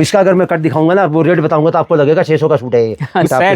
इसका अगर मैं कट दिखाऊंगा ना, वो रेट बताऊंगा तो आपको लगेगा 600 का सूट है ये।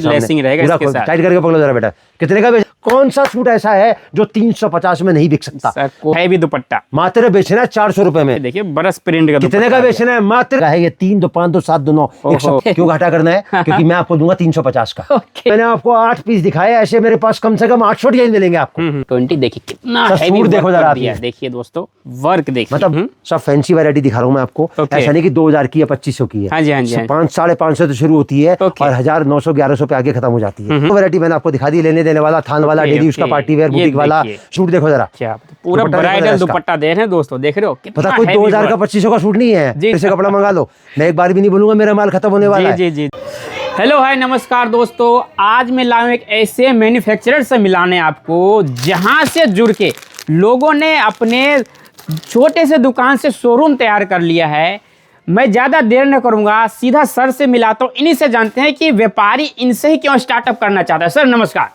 लेसिंग रहेगा इसके साथ। टाइट करके पकड़ो जरा बेटा, कितने का कौन सा सूट ऐसा है जो 350 में नहीं बिक सकता? है भी दुपट्टा मात्र बेचना है 400 रुपए में। देखिए बरस प्रिंट का कितने का बेचना है? मात्र है ये 3 2 5 2 7 2 9 100। क्यों घाटा करना है? क्योंकि मैं आपको दूंगा 350 का। मैंने आपको 8 पीस दिखाए, ऐसे मेरे पास कम से कम 800 डिजाइन मिलेंगे आपको। 20 देखिए कितना हैवी देखो जरा आप। देखिए दोस्तों वर्क देखिए, मतलब सब फैंसी वैरायटी दिखा रहा हूँ मैं आपको। ऐसा नहीं कि 2000 की या 2500 की है। हाँ जी, हाँ जी, 500-550 से शुरू होती है और 1000 900 1100 पे आगे खत्म हो जाती है। तो वैरायटी मैंने आपको दिखा दी, लेने देने वाला, थान वाला, डेली यूज का, पार्टी वेयर, बुटीक वाला सूट। देखो जरा क्या पूरा ब्राइडल दुपट्टा देख रहे हैं दोस्तों, देख रहे हो पता कोई 2000 का 2500 का सूट नहीं है। ऐसे कपड़ा मंगा लो, मैं एक बार भी नहीं बोलूंगा मेरा माल खत्म होने वाला है। जी जी। हेलो हाय नमस्कार दोस्तों, आज मैं लाऊं एक ऐसे मैन्युफैक्चरर से मिलाने आपको जहां से जुड़ के लोगों ने अपने छोटे से दुकान से शोरूम तैयार कर लिया है। मैं ज़्यादा देर न करूंगा, सीधा सर से मिलाता हूँ, इन्हीं से जानते हैं कि व्यापारी इनसे ही क्यों स्टार्टअप करना चाहता है। सर नमस्कार।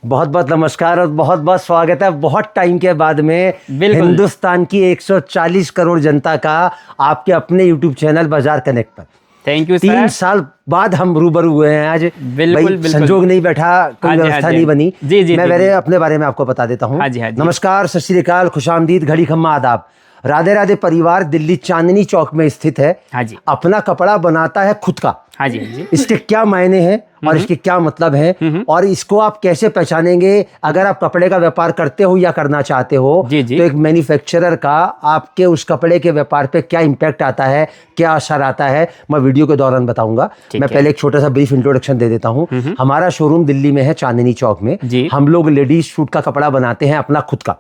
बहुत बहुत नमस्कार और बहुत बहुत स्वागत है। बहुत टाइम के बाद में हिंदुस्तान की 140 करोड़ जनता का आपके अपने YouTube चैनल बाजार कनेक्ट पर। Thank you. 3 साल बाद हम रूबरू हुए हैं आज। बिल्कुल संजोग नहीं बैठा, कोई व्यवस्था नहीं बनी। जी, मैं मेरे अपने बारे में आपको बता देता हूँ। नमस्कार, सत श्री अकाल, खुशामदीद, घड़ी खम्मा, आदाब। राधे राधे परिवार दिल्ली चांदनी चौक में स्थित है। हाँ जी। अपना कपड़ा बनाता है खुद का। हाँ जी, हाँ जी। इसके क्या मायने हैं और इसके क्या मतलब है और इसको आप कैसे पहचानेंगे? अगर आप कपड़े का व्यापार करते हो या करना चाहते हो जी जी। तो एक मैन्युफैक्चरर का आपके उस कपड़े के व्यापार पे क्या इंपैक्ट आता है, क्या असर आता है, मैं वीडियो के दौरान बताऊंगा। मैं पहले एक छोटा सा ब्रीफ इंट्रोडक्शन दे देता हूँ। हमारा शोरूम दिल्ली में है, चांदनी चौक में। हम लोग लेडीज सूट का कपड़ा बनाते हैं अपना खुद का।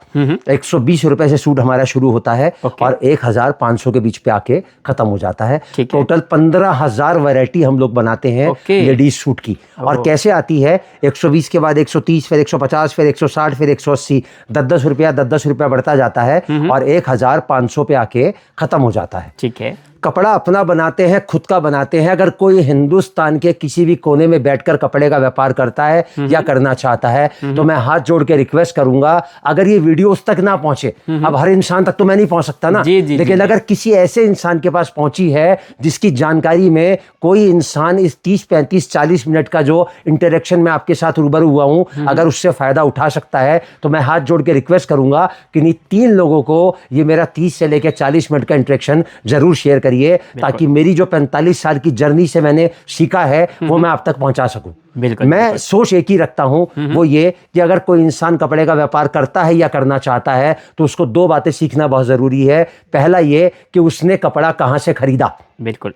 120 रुपए से सूट हमारा शुरू होता है और 1500 के बीच पे आके खत्म हो जाता है। टोटल 15,000 वैरायटी हम लोग बनाते हैं लेडीज सूट की। और कैसे आती है? 120 के बाद 130, फिर 150, फिर 160, फिर 180, 10-10 रुपया 10-10 रुपया बढ़ता जाता है और 1500 पे आके खत्म हो जाता है। ठीक है। कपड़ा अपना बनाते हैं, खुद का बनाते हैं। अगर कोई हिंदुस्तान के किसी भी कोने में बैठकर कपड़े का व्यापार करता है या करना चाहता है तो मैं हाथ जोड़ के रिक्वेस्ट करूंगा, अगर ये वीडियो उस तक ना पहुंचे, अब हर इंसान तक तो मैं नहीं पहुंच सकता ना, लेकिन अगर किसी ऐसे इंसान के पास पहुंची है जिसकी जानकारी में कोई इंसान इस 30-35-40 मिनट का जो इंटरेक्शन में आपके साथ रूबरू हुआ हूं, अगर उससे फायदा उठा सकता है तो मैं हाथ जोड़ के रिक्वेस्ट करूंगा कि नहीं 3 लोगों को ये मेरा 30 से लेकर 40 मिनट का इंटरेक्शन जरूर शेयर करिए, ताकि मेरी जो 45 साल की जर्नी से मैंने सीखा है वो मैं आप तक पहुंचा सकूं। मैं सोच एक ही रखता हूं, वो ये कि अगर कोई इंसान कपड़े का व्यापार करता है या करना चाहता है तो उसको 2 बातें सीखना बहुत जरूरी है। पहला ये कि उसने कपड़ा कहां से खरीदा। बिल्कुल।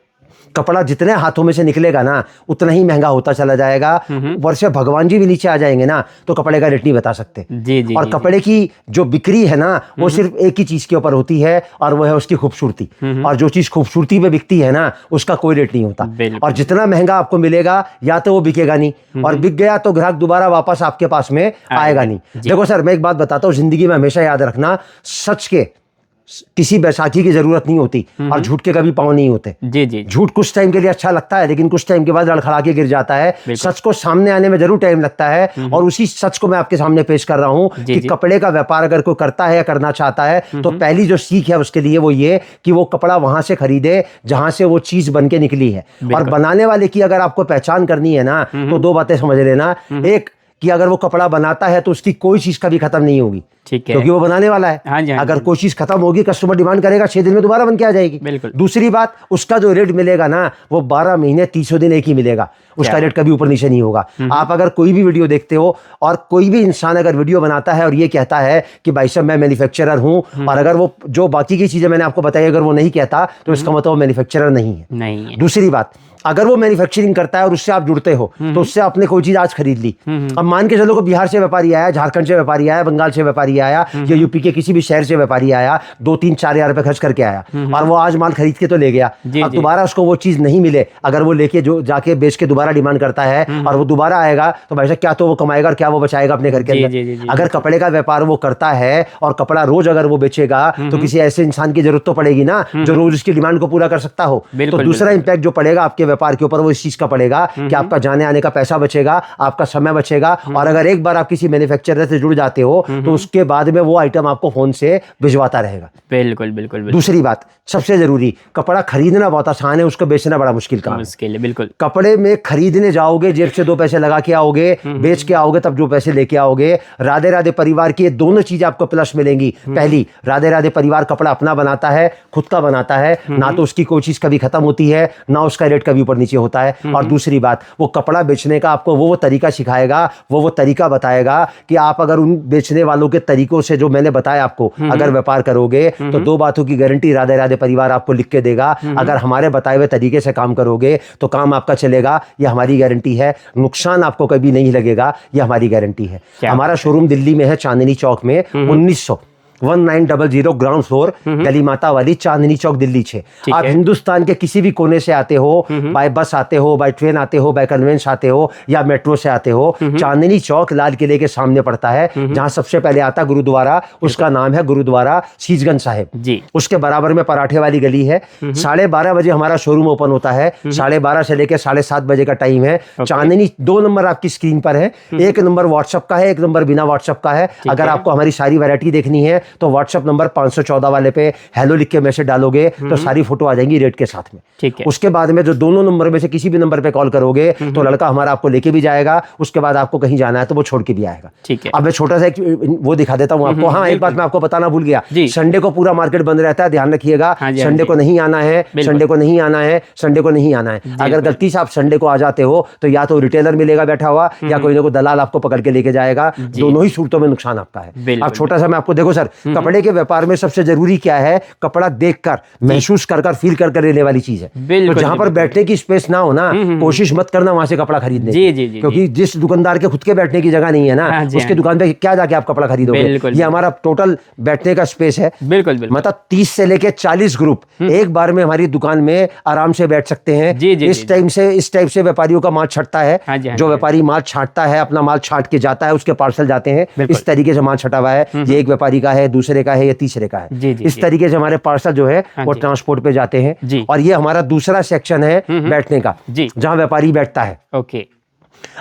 कपड़ा जितने हाथों में से निकलेगा ना उतना ही महंगा होता चला जाएगा। वर्ष भगवान जी भी नीचे आ जाएंगे ना तो कपड़े का रेट नहीं बता सकते। जी, और कपड़े की जो बिक्री है ना वो सिर्फ एक ही चीज के ऊपर होती है और वो है उसकी खूबसूरती। और जो चीज खूबसूरती पे बिकती है ना उसका कोई रेट नहीं होता। और जितना महंगा आपको मिलेगा या तो वो बिकेगा नहीं और बिक गया तो ग्राहक दोबारा वापस आपके पास में आएगा नहीं। देखो सर, मैं एक बात बताता हूँ, जिंदगी में हमेशा याद रखना, सच के किसी बैसाखी की जरूरत नहीं होती और झूठ के कभी पांव नहीं होते। जी जी। झूठ कुछ टाइम के लिए अच्छा लगता है लेकिन कुछ टाइम के बाद लड़खड़ा के गिर जाता है। सच को सामने आने में जरूर टाइम लगता है और उसी सच को मैं आपके सामने पेश कर रहा हूं कि कपड़े का व्यापार अगर कोई करता है या करना चाहता है तो पहली जो सीख है उसके लिए वो ये कि वो कपड़ा वहां से खरीदे जहां से वो चीज बन के निकली है। और बनाने वाले की अगर आपको पहचान करनी है ना तो 2 बातें समझ लेना। एक कि अगर वो कपड़ा बनाता है तो उसकी कोई चीज कभी खत्म नहीं होगी, क्योंकि वो बनाने वाला है। हाँ जी, हाँ अगर कोई चीज खत्म होगी, कस्टमर डिमांड करेगा, 6 दिन में दोबारा बन के आ जाएगी। दूसरी बात, उसका जो रेट मिलेगा ना वो 12 महीने 300 दिन एक ही मिलेगा, उसका रेट कभी ऊपर नीचे नहीं होगा। आप अगर कोई भी वीडियो देखते हो और कोई भी इंसान अगर वीडियो बनाता है और ये कहता है कि भाई साहब मैं मैन्युफैक्चरर हूं, और अगर वो जो बाकी की चीजें मैंने आपको बताई अगर वो नहीं कहता तो इसका मतलब वो मैन्युफैक्चरर नहीं है। दूसरी बात, अगर वो मैन्युफैक्चरिंग करता है और उससे आप जुड़ते हो तो उससे आपने कोई चीज आज खरीद ली। अब मान के चलो को बिहार से व्यापारी आया, झारखंड से व्यापारी आया, बंगाल से व्यापारी आया या यूपी के किसी भी शहर से व्यापारी आया, 2-3-4 हजार रुपए खर्च करके आया और वो आज माल खरीद के तो ले गया। अब दोबारा उसको वो चीज नहीं मिले, अगर वो लेके जो जाके बेच के दोबारा डिमांड करता है और वो दोबारा आएगा तो भाई साहब क्या तो वो कमाएगा और क्या वो बचाएगा अपने घर के अंदर। अगर कपड़े का व्यापार वो करता है और कपड़ा रोज अगर वो बेचेगा तो किसी ऐसे इंसान की जरूरत तो पड़ेगी ना जो रोज उसकी डिमांड को पूरा कर सकता हो। तो दूसरा इंपैक्ट जो पड़ेगा आपके व्यापार के ऊपर वो इस चीज का पड़ेगा कि आपका जाने आने का पैसा बचेगा, आपका समय बचेगा। और अगर एक बार आप किसी मैन्युफैक्चरर से जुड़ जाते हो तो उसके बाद में वो आइटम आपको फोन से भिजवाता रहेगा। बिल्कुल बिल्कुल बिल्कुल। दूसरी बात सबसे जरूरी, कपड़ा खरीदना बहुत आसान है, उसको बेचना बड़ा मुश्किल काम है। मुश्किल है बिल्कुल। कपड़े में खरीदने जाओगे, जेब से 2 पैसे लगा के आओगे, बेच के आओगे, तब 2 पैसे लेके आओगे। राधे राधे परिवार की ये दोनों चीजें आपको प्लस मिलेंगी। पहली, राधे राधे परिवार कपड़ा अपना बनाता है, खुद का बनाता है, ना तो उसकी कोई चीज कभी खत्म होती है, ना उसका रेट कभी ऊपर नीचे होता है। और दूसरी बात, वो कपड़ा बेचने का आपको वो तरीका सिखाएगा, वो तरीका बताएगा कि आप अगर उन बेचने वालों के तरीकों से जो मैंने बताया आपको अगर व्यापार करोगे तो 2 बातों की गारंटी राधे राधे परिवार आपको लिख के देगा। अगर हमारे बताए हुए तरीके से काम करोगे तो काम आपका चलेगा, ये हमारी गारंटी है। नुकसान आपको कभी नहीं लगेगा, ये हमारी गारंटी है। हमारा शोरूम दिल्ली में है, चांदनी चौक में, 1900 ग्राउंड फ्लोर, गली माता वाली, चांदनी चौक, दिल्ली 6। आप हिंदुस्तान के किसी भी कोने से आते हो, बाय बस आते हो, बाय ट्रेन आते हो, बाय कन्वेंस आते हो या मेट्रो से आते हो, चांदनी चौक लाल किले के सामने पड़ता है। जहां सबसे पहले आता गुरुद्वारा, उसका नाम है गुरुद्वारा शीशगंज साहिब जी। उसके बराबर में पराठे वाली गली है। 12:30 बजे हमारा शोरूम ओपन होता है, 12:30 से लेकर 7:30 बजे का टाइम है। चांदनी 2 नंबर आपकी स्क्रीन पर है, 1 नंबर व्हाट्सएप का है, 1 नंबर बिना व्हाट्सएप का है। अगर आपको हमारी सारी वैरायटी देखनी है तो व्हाट्सएप नंबर 514 वाले पे हेलो लिख के मैसेज डालोगे तो सारी फोटो आ जाएंगी रेट के साथ में। ठीक है। उसके बाद में जो दोनों नंबर में से किसी भी नंबर पे कॉल करोगे तो लड़का हमारा आपको लेके भी जाएगा। उसके बाद आपको कहीं जाना है तो वो छोड़ के भी आएगा। ठीक है। अब मैं छोटा सा एक वो दिखा देता हूँ आपको। हाँ, एक बात मैं आपको बताना भूल गया, संडे को पूरा मार्केट बंद रहता है, ध्यान रखिएगा। संडे को नहीं आना है, संडे को नहीं आना है, संडे को नहीं आना है। अगर गलती से आप संडे को आ जाते हो तो या तो रिटेलर मिलेगा बैठा हुआ या कोई ना कोई दलाल आपको पकड़ के लेके जाएगा। दोनों ही सूरतों में नुकसान आपका है। अब छोटा सा मैं आपको, देखो सर, कपड़े के व्यापार में सबसे जरूरी क्या है? कपड़ा देखकर, महसूस कर फील कर लेने वाली चीज है। तो जहां पर बैठने की स्पेस ना हो ना, कोशिश मत करना वहां से कपड़ा खरीदने की, क्योंकि जिस दुकानदार के खुद के बैठने की जगह नहीं है ना, उसके दुकान पे क्या जाके आप कपड़ा खरीदोगे? ये हमारा टोटल बैठने का स्पेस है। बिल्कुल, मतलब 30 से लेके 40 ग्रुप एक बार में हमारी दुकान में आराम से बैठ सकते हैं। इस टाइप से व्यापारियों का माल छटता है। जो व्यापारी माल छाटता है, अपना माल छाट के जाता है, उसके पार्सल जाते हैं। इस तरीके से माल छटा हुआ है। ये एक व्यापारी का है, दूसरे का है या तीसरे का है। इस तरीके से हमारे पार्सल जो है वो ट्रांसपोर्ट पे जाते हैं। और ये हमारा दूसरा सेक्शन है बैठने का, जहां व्यापारी बैठता है। ओके।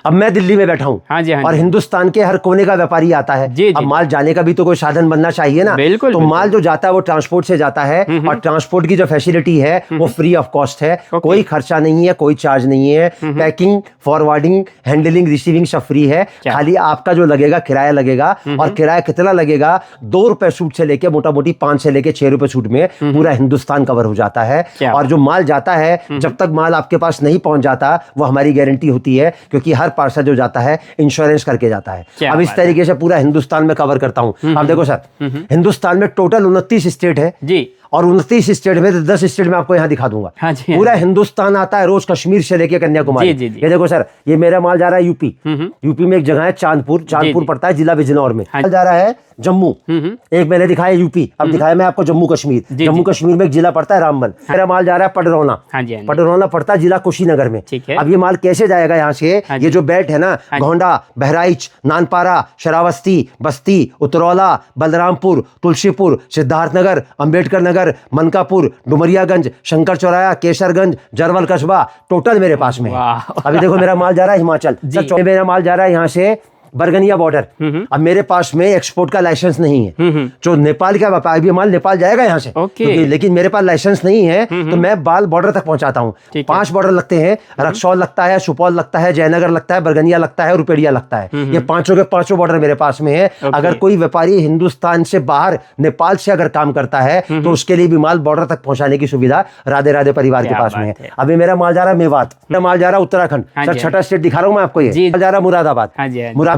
अब मैं दिल्ली में बैठा हूँ और हिंदुस्तान के हर कोने का व्यापारी आता है। अब माल जाने का भी तो कोई साधन बनना चाहिए ना। तो माल जो जाता है वो ट्रांसपोर्ट से जाता है और ट्रांसपोर्ट की जो फैसिलिटी है वो फ्री ऑफ कॉस्ट है। कोई खर्चा नहीं है, कोई चार्ज नहीं है। पैकिंग, फॉरवर्डिंग, हैंडलिंग, रिसीविंग सब फ्री है। खाली आपका जो लगेगा किराया लगेगा। और किराया कितना लगेगा? 2 रुपए सूट से लेके मोटा मोटी 5 से लेके 6 रुपए सूट में पूरा हिंदुस्तान कवर हो जाता है। और जो माल जाता है, जब तक माल आपके पास नहीं पहुंच जाता, वो हमारी गारंटी होती है, क्योंकि हर पार्सल जो जाता है इंश्योरेंस करके जाता है। अब इस तरीके से पूरा हिंदुस्तान में कवर करता हूं। अब देखो सर, हिंदुस्तान में टोटल 29 स्टेट है जी। और 29 स्टेट में 10 स्टेट में आपको यहाँ दिखा दूंगा। पूरा हिंदुस्तान आता है रोज, कश्मीर से लेके कन्याकुमारी। ये देखो सर, ये मेरा माल जा रहा है यूपी। यूपी में एक जगह है चांदपुर पड़ता है, जिला बिजनौर में। जा रहा है जम्मू। एक मैंने दिखाया यूपी, अब दिखाया मैं आपको जम्मू कश्मीर। जम्मू कश्मीर में एक जिला पड़ता है रामबन। मेरा माल जा रहा है पडरौना। पडरौना पड़ता है जिला कुशीनगर में। अब ये माल कैसे जाएगा यहाँ से? ये जो बेल्ट है ना, गोंडा, बहराइच, नानपारा, शरावस्ती, बस्ती, उतरौला, बलरामपुर, तुलसीपुर, सिद्धार्थनगर, अंबेडकर नगर, मनकापुर, डुमरियागंज, शंकर चौराया, केसरगंज, जरवल कस्बा, टोटल मेरे पास में है। अभी देखो मेरा माल जा रहा है हिमाचल। मेरा माल जा रहा है यहाँ से बरगनिया बॉर्डर। अब मेरे पास में एक्सपोर्ट का लाइसेंस नहीं है। जो नेपाल का व्यापार, भी माल नेपाल जाएगा यहाँ से, लेकिन मेरे पास लाइसेंस नहीं है, तो मैं बाल बॉर्डर तक पहुंचाता हूँ। 5 बॉर्डर लगते हैं, रक्सौल लगता है, सुपौल लगता है, जयनगर लगता है, बरगनिया लगता है, रुपेड़िया लगता है। ये 5 के 5 बॉर्डर मेरे पास में है। अगर कोई व्यापारी हिंदुस्तान से बाहर, नेपाल से अगर काम करता है तो उसके लिए भी माल बॉर्डर तक पहुंचाने की सुविधा राधे राधे परिवार के पास में है। अभी मेरा माल जा रहा है मेवात, मेरा माल जा रहा है उत्तराखंड। सर 6ठा स्टेट दिखा रहा हूँ मैं आपको। ये जा रहा है मुरादाबाद,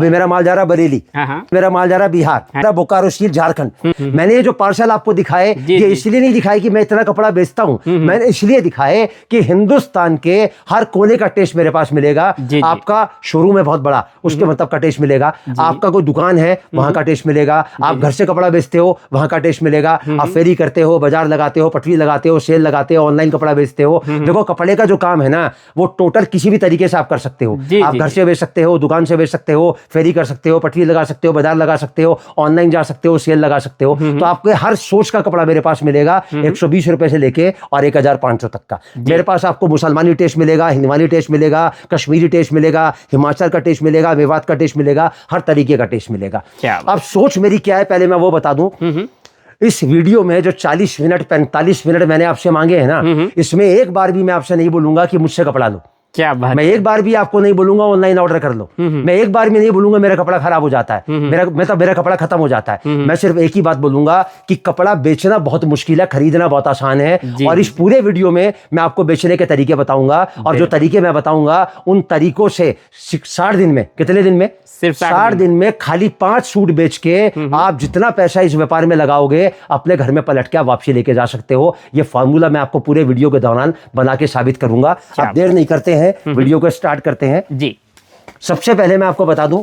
अभी मेरा माल जा रहा है बरेली, मेरा माल जा रहा है बिहार, मेरा बोकारो स्टील झारखंड। मैंने ये जो पार्सल आपको दिखाए, ये इसलिए नहीं दिखाए कि मैं इतना कपड़ा बेचता हूं, मैंने इसलिए दिखाए कि हिंदुस्तान के हर कोने का टेस्ट मेरे पास मिलेगा। आपका शोरूम है बहुत बड़ा, उसके मतलब का टेस्ट मिलेगा। आपका कोई दुकान है, वहां का टेस्ट मिलेगा। आप घर से कपड़ा बेचते हो, वहां का टेस्ट मिलेगा। आप फेरी करते हो, बाजार लगाते हो, पटरी लगाते हो, सेल लगाते हो, ऑनलाइन कपड़ा बेचते हो। देखो कपड़े का जो काम है ना, वो टोटल किसी भी तरीके से आप कर सकते हो। आप घर से बेच सकते हो, दुकान से बेच सकते हो, फेरी कर सकते हो, पटरी लगा सकते हो, बाजार लगा सकते हो, ऑनलाइन जा सकते हो, सेल लगा सकते हो। तो आपको हर सोच का कपड़ा मेरे पास मिलेगा 120 रुपए से लेके और 1500 तक का। मेरे पास आपको मुसलमानी टेस्ट मिलेगा, हिंदवानी टेस्ट मिलेगा, कश्मीरी टेस्ट मिलेगा, हिमाचल का टेस्ट मिलेगा, मेवात का टेस्ट मिलेगा, हर तरीके का टेस्ट मिलेगा। अब सोच मेरी क्या है पहले मैं वो बता दूं। इस वीडियो में जो 40 मिनट 45 मिनट मैंने आपसे मांगे हैं ना, इसमें एक बार भी मैं आपसे नहीं बोलूंगा कि मुझसे कपड़ा लो। क्या बात, मैं एक बार भी आपको नहीं बोलूंगा ऑनलाइन ऑर्डर कर लो। मैं एक बार भी नहीं बोलूंगा मेरा कपड़ा खराब हो जाता है, मेरा कपड़ा खत्म हो जाता है। मैं सिर्फ एक ही बात बोलूंगा कि कपड़ा बेचना बहुत मुश्किल है, खरीदना बहुत आसान है। और इस पूरे वीडियो में मैं आपको बेचने के तरीके बताऊंगा, और जो तरीके मैं बताऊंगा उन तरीकों से 60 दिन में, कितने दिन में? सिर्फ 60 दिन में खाली 5 सूट बेच के आप जितना पैसा इस व्यापार में लगाओगे अपने घर में पलट के आप वापसी लेके जा सकते हो। ये फॉर्मूला मैं आपको पूरे वीडियो के दौरान बना के साबित करूंगा। आप देर नहीं करते हैं, वीडियो को स्टार्ट करते हैं जी। सबसे पहले मैं आपको बता दूं,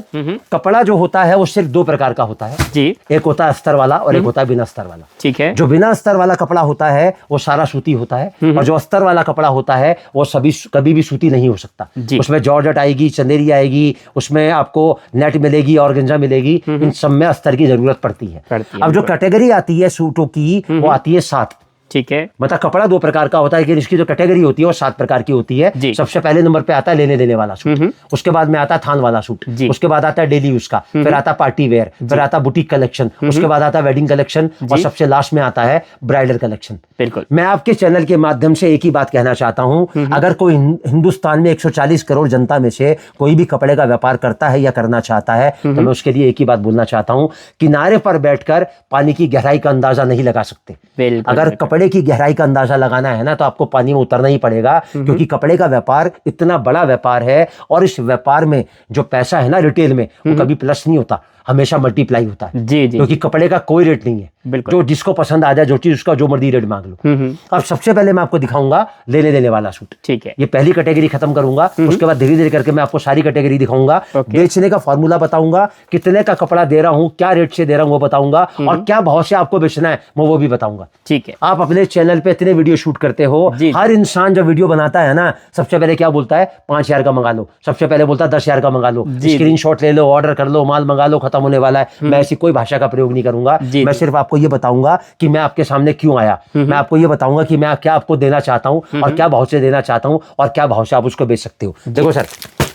कपड़ा जो होता है वो सिर्फ 2 प्रकार का होता है जी। एक होता है अस्तर वाला और एक होता है बिना अस्तर वाला। ठीक है। जो बिना अस्तर वाला कपड़ा होता है वो सारा सूती होता है, और जो अस्तर वाला कपड़ा होता है वो कभी भी सूती नहीं हो सकता। उसमें जॉर्जेट आएगी, चंदेरी आएगी, उसमें आपको नेट मिलेगी, ऑर्गेन्जा मिलेगी, इन सब में अस्तर की जरूरत पड़ती है। अब जो कैटेगरी आती है सूटों की वो आती है 7। ठीक है। मतलब कपड़ा 2 प्रकार का होता है, लेकिन इसकी जो कैटेगरी होती है वो 7 प्रकार की होती है। सबसे पहले नंबर पे आता है लेने देने वाला सूट, उसके बाद में आता है थान वाला सूट, उसके बाद आता है डेली यूज का, फिर आता है पार्टी वेयर, फिर आता है बुटीक कलेक्शन, उसके बाद आता है वेडिंग कलेक्शन, और सबसे लास्ट में आता है ब्राइडल कलेक्शन। बिल्कुल। मैं आपके चैनल के माध्यम से एक ही बात कहना चाहता हूं, अगर कोई हिंदुस्तान में 140 करोड़ जनता में से कोई भी कपड़े का व्यापार करता है या करना चाहता है, तो मैं उसके लिए एक ही बात बोलना चाहता हूं, किनारे पर बैठकर पानी की गहराई का अंदाजा नहीं लगा सकते। अगर कपड़े की गहराई का अंदाजा लगाना है ना तो आपको पानी में उतरना ही पड़ेगा, क्योंकि कपड़े का व्यापार इतना बड़ा व्यापार है, और इस व्यापार में जो पैसा है ना रिटेल में वो कभी प्लस नहीं होता, हमेशा मल्टीप्लाई होता है। जी जी। क्योंकि कपड़े का कोई रेट नहीं है, जो जिसको पसंद आ जाए जो चीज उसका जो मर्जी रेट मांग लो। अब सबसे पहले मैं आपको दिखाऊंगा लेने देने वाला सूट। ठीक है। ये पहली कैटेगरी खत्म करूंगा, उसके बाद धीरे धीरे करके मैं आपको सारी कैटेगरी दिखाऊंगा, बेचने का फॉर्मूला बताऊंगा, कितने का कपड़ा दे रहा हूँ, क्या रेट से दे रहा हूँ वो बताऊंगा, और क्या भाव से आपको बेचना है मैं वो भी बताऊंगा। ठीक है। आप अपने चैनल पे इतने वीडियो शूट करते हो, हर इंसान जब वीडियो बनाता है ना सबसे पहले क्या बोलता है, 5000 का मंगा लो, सबसे पहले बोलता है 10,000 का मंगा लो, स्क्रीनशॉट ले लो, ऑर्डर कर लो, माल मंगा लो, खत्म होने वाला है। मैं ऐसी कोई भाषा का प्रयोग नहीं करूंगा, मैं सिर्फ आपको ये बताऊंगा कि मैं आपके सामने क्यों आया, मैं आपको ये बताऊंगा कि मैं क्या आपको देना चाहता हूं और क्या भाव से देना चाहता हूं और क्या भाव से आप उसको बेच सकते हो। देखो सर,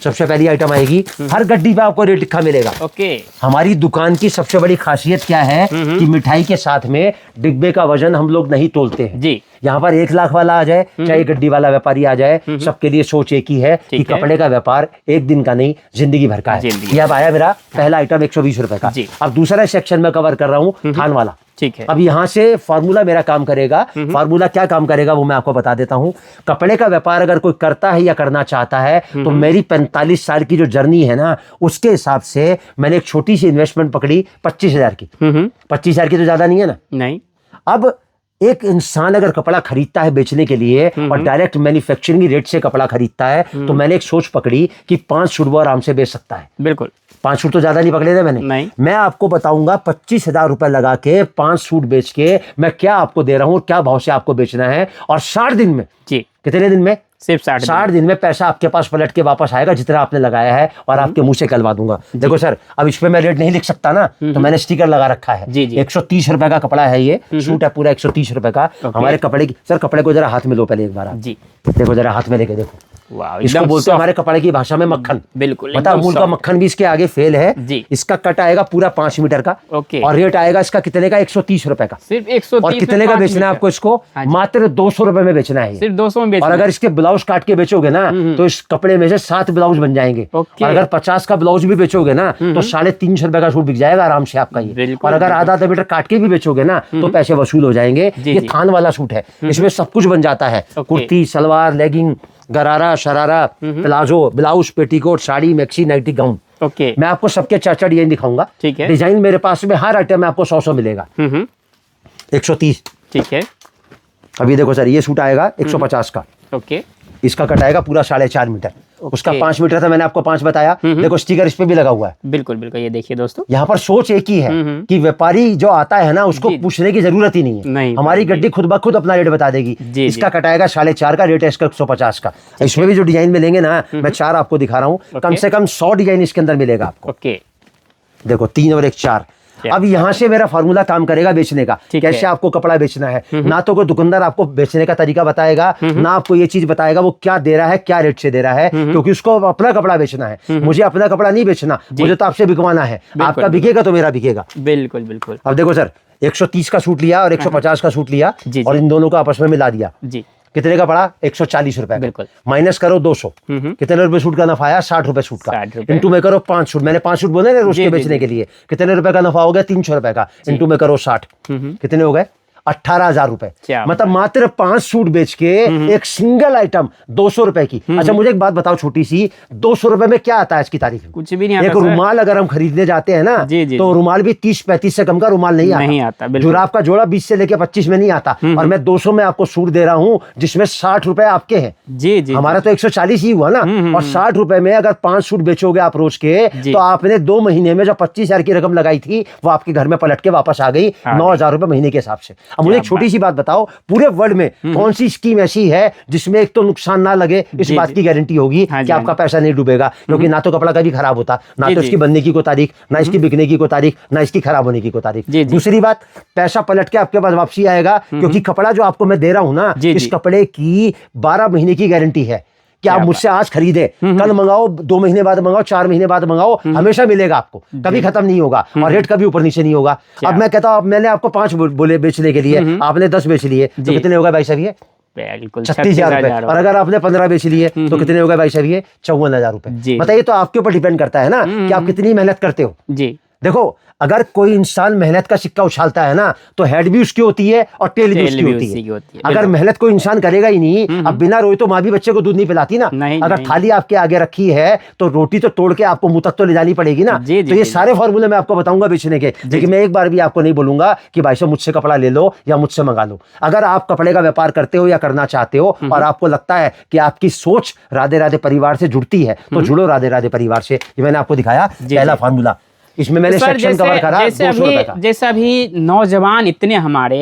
सबसे पहली आइटम आएगी, हर गड्डी पे आपको रेट लिखा मिलेगा। ओके। हमारी दुकान की सबसे बड़ी खासियत क्या है कि मिठाई के साथ में डिब्बे का वजन हम लोग नहीं तोलते हैं जी। यहाँ पर 1 लाख वाला आ जाए चाहे गड्डी वाला व्यापारी आ जाए, सबके लिए सोच एक ही है कि कपड़े का व्यापार एक दिन का नहीं जिंदगी भर का है। ये अब आया मेरा पहला आइटम 120 रुपए का। अब दूसरा सेक्शन में कवर कर रहा हूँ थान वाला। ठीक है। अब यहाँ से फार्मूला मेरा काम करेगा। फार्मूला क्या काम करेगा वो मैं आपको बता देता हूँ। कपड़े का व्यापार अगर कोई करता है या करना चाहता है तो मेरी 45 साल की जो जर्नी है ना उसके हिसाब से मैंने एक छोटी सी इन्वेस्टमेंट पकड़ी 25,000 की। 25,000 की तो ज्यादा नहीं है ना? नहीं। अब एक इंसान अगर कपड़ा खरीदता है बेचने के लिए और डायरेक्ट मैन्युफैक्चरिंग रेट से कपड़ा खरीदता है तो मैंने एक सोच पकड़ी कि 5 सूट वो आराम से बेच सकता है। बिल्कुल। 5 सूट तो ज्यादा नहीं पकड़े थे मैंने। नहीं। मैं आपको बताऊंगा 25,000 रुपए लगा के 5 सूट बेच के मैं क्या आपको दे रहा हूं और क्या भाव से आपको बेचना है, और 60 दिन में जी। कितने दिन में? सिर्फ 60 दिन में पैसा आपके पास पलट के वापस आएगा जितना आपने लगाया है, और आपके मुंह से कहलवा दूंगा। देखो सर, अब इस पे मैं रेट नहीं लिख सकता ना, तो मैंने स्टिकर लगा रखा है। 130 रुपए का कपड़ा है, ये सूट है पूरा 130 रुपए का। हमारे कपड़े की सर, कपड़े को जरा हाथ में लो पहले एक बार आप जी। देखो जरा हाथ में लेके देखो, इसको बोलते हैं हमारे कपड़े की भाषा में मक्खन। बिल्कुल। मतलब अमूल का मक्खन भी इसके आगे फेल है जी। इसका कट आएगा पूरा 5 मीटर का। ओके। और रेट आएगा इसका कितने का? 130 रुपए का। सिर्फ 130। और कितने का बेचना है आपको इसको? मात्र 200 रुपए में बेचना है। सिर्फ 200 में बेचना। और अगर इसके ब्लाउज काट के बेचोगे ना तो इस कपड़े में से 7 ब्लाउज बन जाएंगे। और अगर 50 का ब्लाउज भी बेचोगे ना तो 350 रुपए का सूट बिक जाएगा आराम से आपका ये। और अगर आधा मीटर काट के भी बेचोगे ना तो पैसे वसूल हो जाएंगे। ये थान वाला सूट है, इसमें सब कुछ बन जाता है, kurti, salwar, legging, gharara, sharara, palazzo, blouse, petticoat, sari, maxi, nightie, gown. Okay. मैं आपको सबके 4 डिजाइन दिखाऊंगा। ठीक है। डिजाइन मेरे पास में हर आइटम में आपको 100 मिलेगा। 130। ठीक है। अभी देखो सर, ये सूट आएगा 150 का। ओके। इसका कट आएगा पूरा 4.5 मीटर। उसका 5 मीटर था, मैंने आपको 5 बताया। देखो स्टिकर इस पे भी लगा हुआ है। बिल्कुल बिल्कुल, ये देखिए दोस्तों, यहाँ पर सोच एक ही है कि व्यापारी जो आता है ना उसको पूछने की जरूरत ही नहीं है। हमारी गड्डी खुद ब खुद अपना रेट बता देगी। इसका कटाएगा 4.5 का रेट है, इसका 150 का। इसमें भी जो डिजाइन मिलेंगे ना, मैं 4 आपको दिखा रहा हूँ, कम से कम 100 डिजाइन इसके अंदर मिलेगा आपको। देखो 3 और 1 4। अब यहाँ से मेरा फार्मूला काम करेगा बेचने का, कैसे आपको कपड़ा बेचना है। ना तो कोई दुकानदार आपको बेचने का तरीका बताएगा, ना आपको ये चीज बताएगा वो क्या दे रहा है, क्या रेट से दे रहा है, क्योंकि उसको अपना कपड़ा बेचना है। मुझे अपना कपड़ा नहीं बेचना, मुझे तो आपसे बिकवाना है। आपका बिकेगा तो मेरा बिकेगा। बिल्कुल बिल्कुल। अब देखो सर, 130 का सूट लिया और 150 का सूट लिया और इन दोनों को आपस में मिला दिया। कितने का पड़ा? 140 रुपए। बिल्कुल। माइनस करो 200, कितने रुपए सूट का नफा आया? 60 रुपए सूट का। इंटू में करो 5 सूट, मैंने 5 सूट बोले ना रोज के बेचने के लिए, कितने रुपए का नफा हो गया? 300 रुपए का। इंटू में करो 60, कितने हो गए? 18,000 रुपए। मतलब मात्र 5 सूट बेच के एक सिंगल आइटम 200 रुपए की। अच्छा मुझे एक बात बताओ छोटी सी, 200 रुपए में क्या आता है इसकी तारीफ? कुछ भी नहीं आता। एक रुमाल अगर हम खरीदने जाते हैं ना, तो रुमाल भी 30-35 से कम का रुमाल नहीं आता। जुराब का जोड़ा 20 से लेकर 25 में नहीं आता। और मैं 200 में आपको सूट दे रहा हूँ जिसमें 60 रुपए आपके हैं। हमारा तो 140 ही हुआ ना। और 60 रुपए में अगर 5 सूट बेचोगे आप रोज के, तो आपने 2 महीने में जो 25,000 की रकम लगाई थी वो आपके घर में पलट के वापस आ गई 9,000 रुपए महीने के हिसाब से। अब मुझे एक छोटी सी बात बताओ, पूरे वर्ल्ड में कौन सी स्कीम ऐसी है जिसमें एक तो नुकसान ना लगे, इस बात की गारंटी होगी कि आपका पैसा नहीं डूबेगा, क्योंकि ना तो कपड़ा कभी खराब होता, ना तो इसकी बनने की कोई तारीख, ना इसकी बिकने की कोई तारीख, ना इसकी खराब होने की कोई तारीख। दूसरी बात, पैसा पलट के आपके पास वापसी आएगा, क्योंकि कपड़ा जो आपको मैं दे रहा हूं ना, इस कपड़े की 12 महीने की गारंटी है कि आप मुझसे आज खरीदे, कल मंगाओ, 2 महीने बाद मंगाओ, 4 महीने बाद मंगाओ, हमेशा मिलेगा आपको, कभी खत्म नहीं होगा और रेट कभी ऊपर नीचे नहीं होगा। अब मैं कहता हूं, मैंने आपको 5 बोले बेचने के लिए, आपने 10 बेच लिए, तो कितने होगा भाई साहब? ये 36,000 रुपए। और अगर आपने 15 बेच लिए तो कितने होगा भाई साहब? ये 54,000 रुपए। बताइए, तो आपके ऊपर डिपेंड करता है ना कि आप कितनी मेहनत करते हो। देखो, अगर कोई इंसान मेहनत का सिक्का उछालता है ना, तो हेड भी उसकी होती है और टेल भी उसकी होती है। अगर मेहनत कोई इंसान करेगा ही नहीं, अब बिना रोए तो माँ भी बच्चे को दूध नहीं पिलाती ना। अगर थाली आपके आगे रखी है तो रोटी तो तोड़ के आपको मुंह तक तो ले जानी पड़ेगी ना। तो ये सारे फॉर्मूले मैं आपको बताऊंगा बेचने के, लेकिन मैं एक बार भी आपको नहीं बोलूंगा कि भाई साहब मुझसे कपड़ा ले लो या मुझसे मंगा लो। अगर आप कपड़े का व्यापार करते हो या करना चाहते हो और आपको लगता है कि आपकी सोच राधे राधे परिवार से जुड़ती है, तो जुड़ो राधे राधे परिवार से। ये मैंने आपको दिखाया पहला फॉर्मूला। इसमें मैंने सेक्शन कवर करा 200 रुपए का। जैसे अभी नौजवान इतने हमारे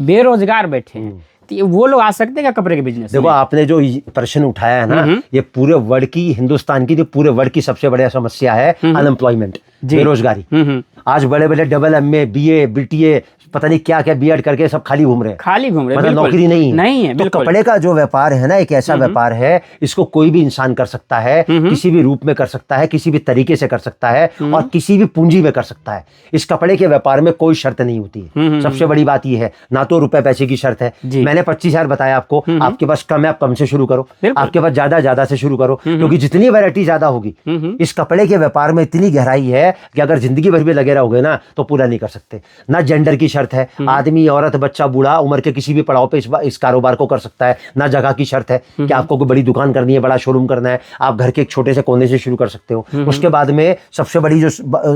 बेरोजगार बैठे हैं, तो वो लोग आ सकते हैं क्या कपड़े के बिजनेस? देखो, आपने जो प्रश्न उठाया है ना, ये पूरे वर्ल्ड की, हिंदुस्तान की, पूरे वर्ल्ड की सबसे बड़ी समस्या है अनएम्प्लॉयमेंट, बेरोजगारी। आज बड़े बड़े डबल MA, BA, BTA, पता नहीं क्या क्या B.Ed करके सब खाली घूम रहे हैं, मतलब नौकरी नहीं है। तो कपड़े का जो व्यापार है ना, एक ऐसा व्यापार है, इसको कोई भी इंसान कर सकता है, किसी भी रूप में कर सकता है, किसी भी तरीके से कर सकता है और किसी भी पूंजी में कर सकता है। इस कपड़े के व्यापार में कोई शर्त नहीं होती है। सबसे बड़ी बात यह है, ना तो रुपए पैसे की शर्त है। मैंने 25,000 बताया आपको, आपके पास कम है, आप कम से शुरू करो, आपके पास ज्यादा से शुरू करो, क्योंकि जितनी वैरायटी ज्यादा होगी, इस कपड़े के व्यापार में इतनी गहराई है कि अगर जिंदगी भर भी लगे रहोगे ना तो पूरा नहीं कर सकते। ना जेंडर की शर्त है, आदमी, औरत, बच्चा, बूढ़ा, उम्र के किसी भी पड़ाव पे इस कारोबार को कर सकता है। ना जगह की शर्त है कि आपको कोई बड़ी दुकान करनी है, बड़ा शोरूम करना है, आप घर के एक छोटे से कोने से शुरू कर सकते हो। उसके बाद में सबसे बड़ी जो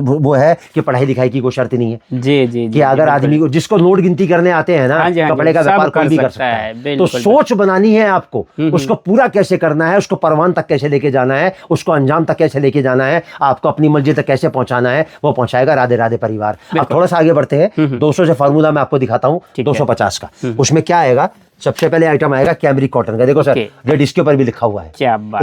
वो है कि पढ़ाई लिखाई की कोई शर्त नहीं है। कि अगर आदमी को, जिसको नोट गिनती करने आते हैं ना, कपड़े का व्यापार कोई भी कर सकता है। तो सोच बनानी है आपको, उसको पूरा कैसे करना है, उसको परवान तक कैसे लेके जाना है, उसको अंजाम तक कैसे लेके जाना है, आपको अपनी मंजिल तक कैसे पहुंचाना है, वो पहुंचाएगा राधे राधे परिवार। अब थोड़ा सा आगे बढ़ते हैं। 200 से फार्मूला मैं आपको दिखाता हूँ, 250 का। उसमें क्या आएगा? सबसे पहले आइटम आएगा कैमरिक कॉटन का। देखो सर, रेट इसके ऊपर भी लिखा हुआ है।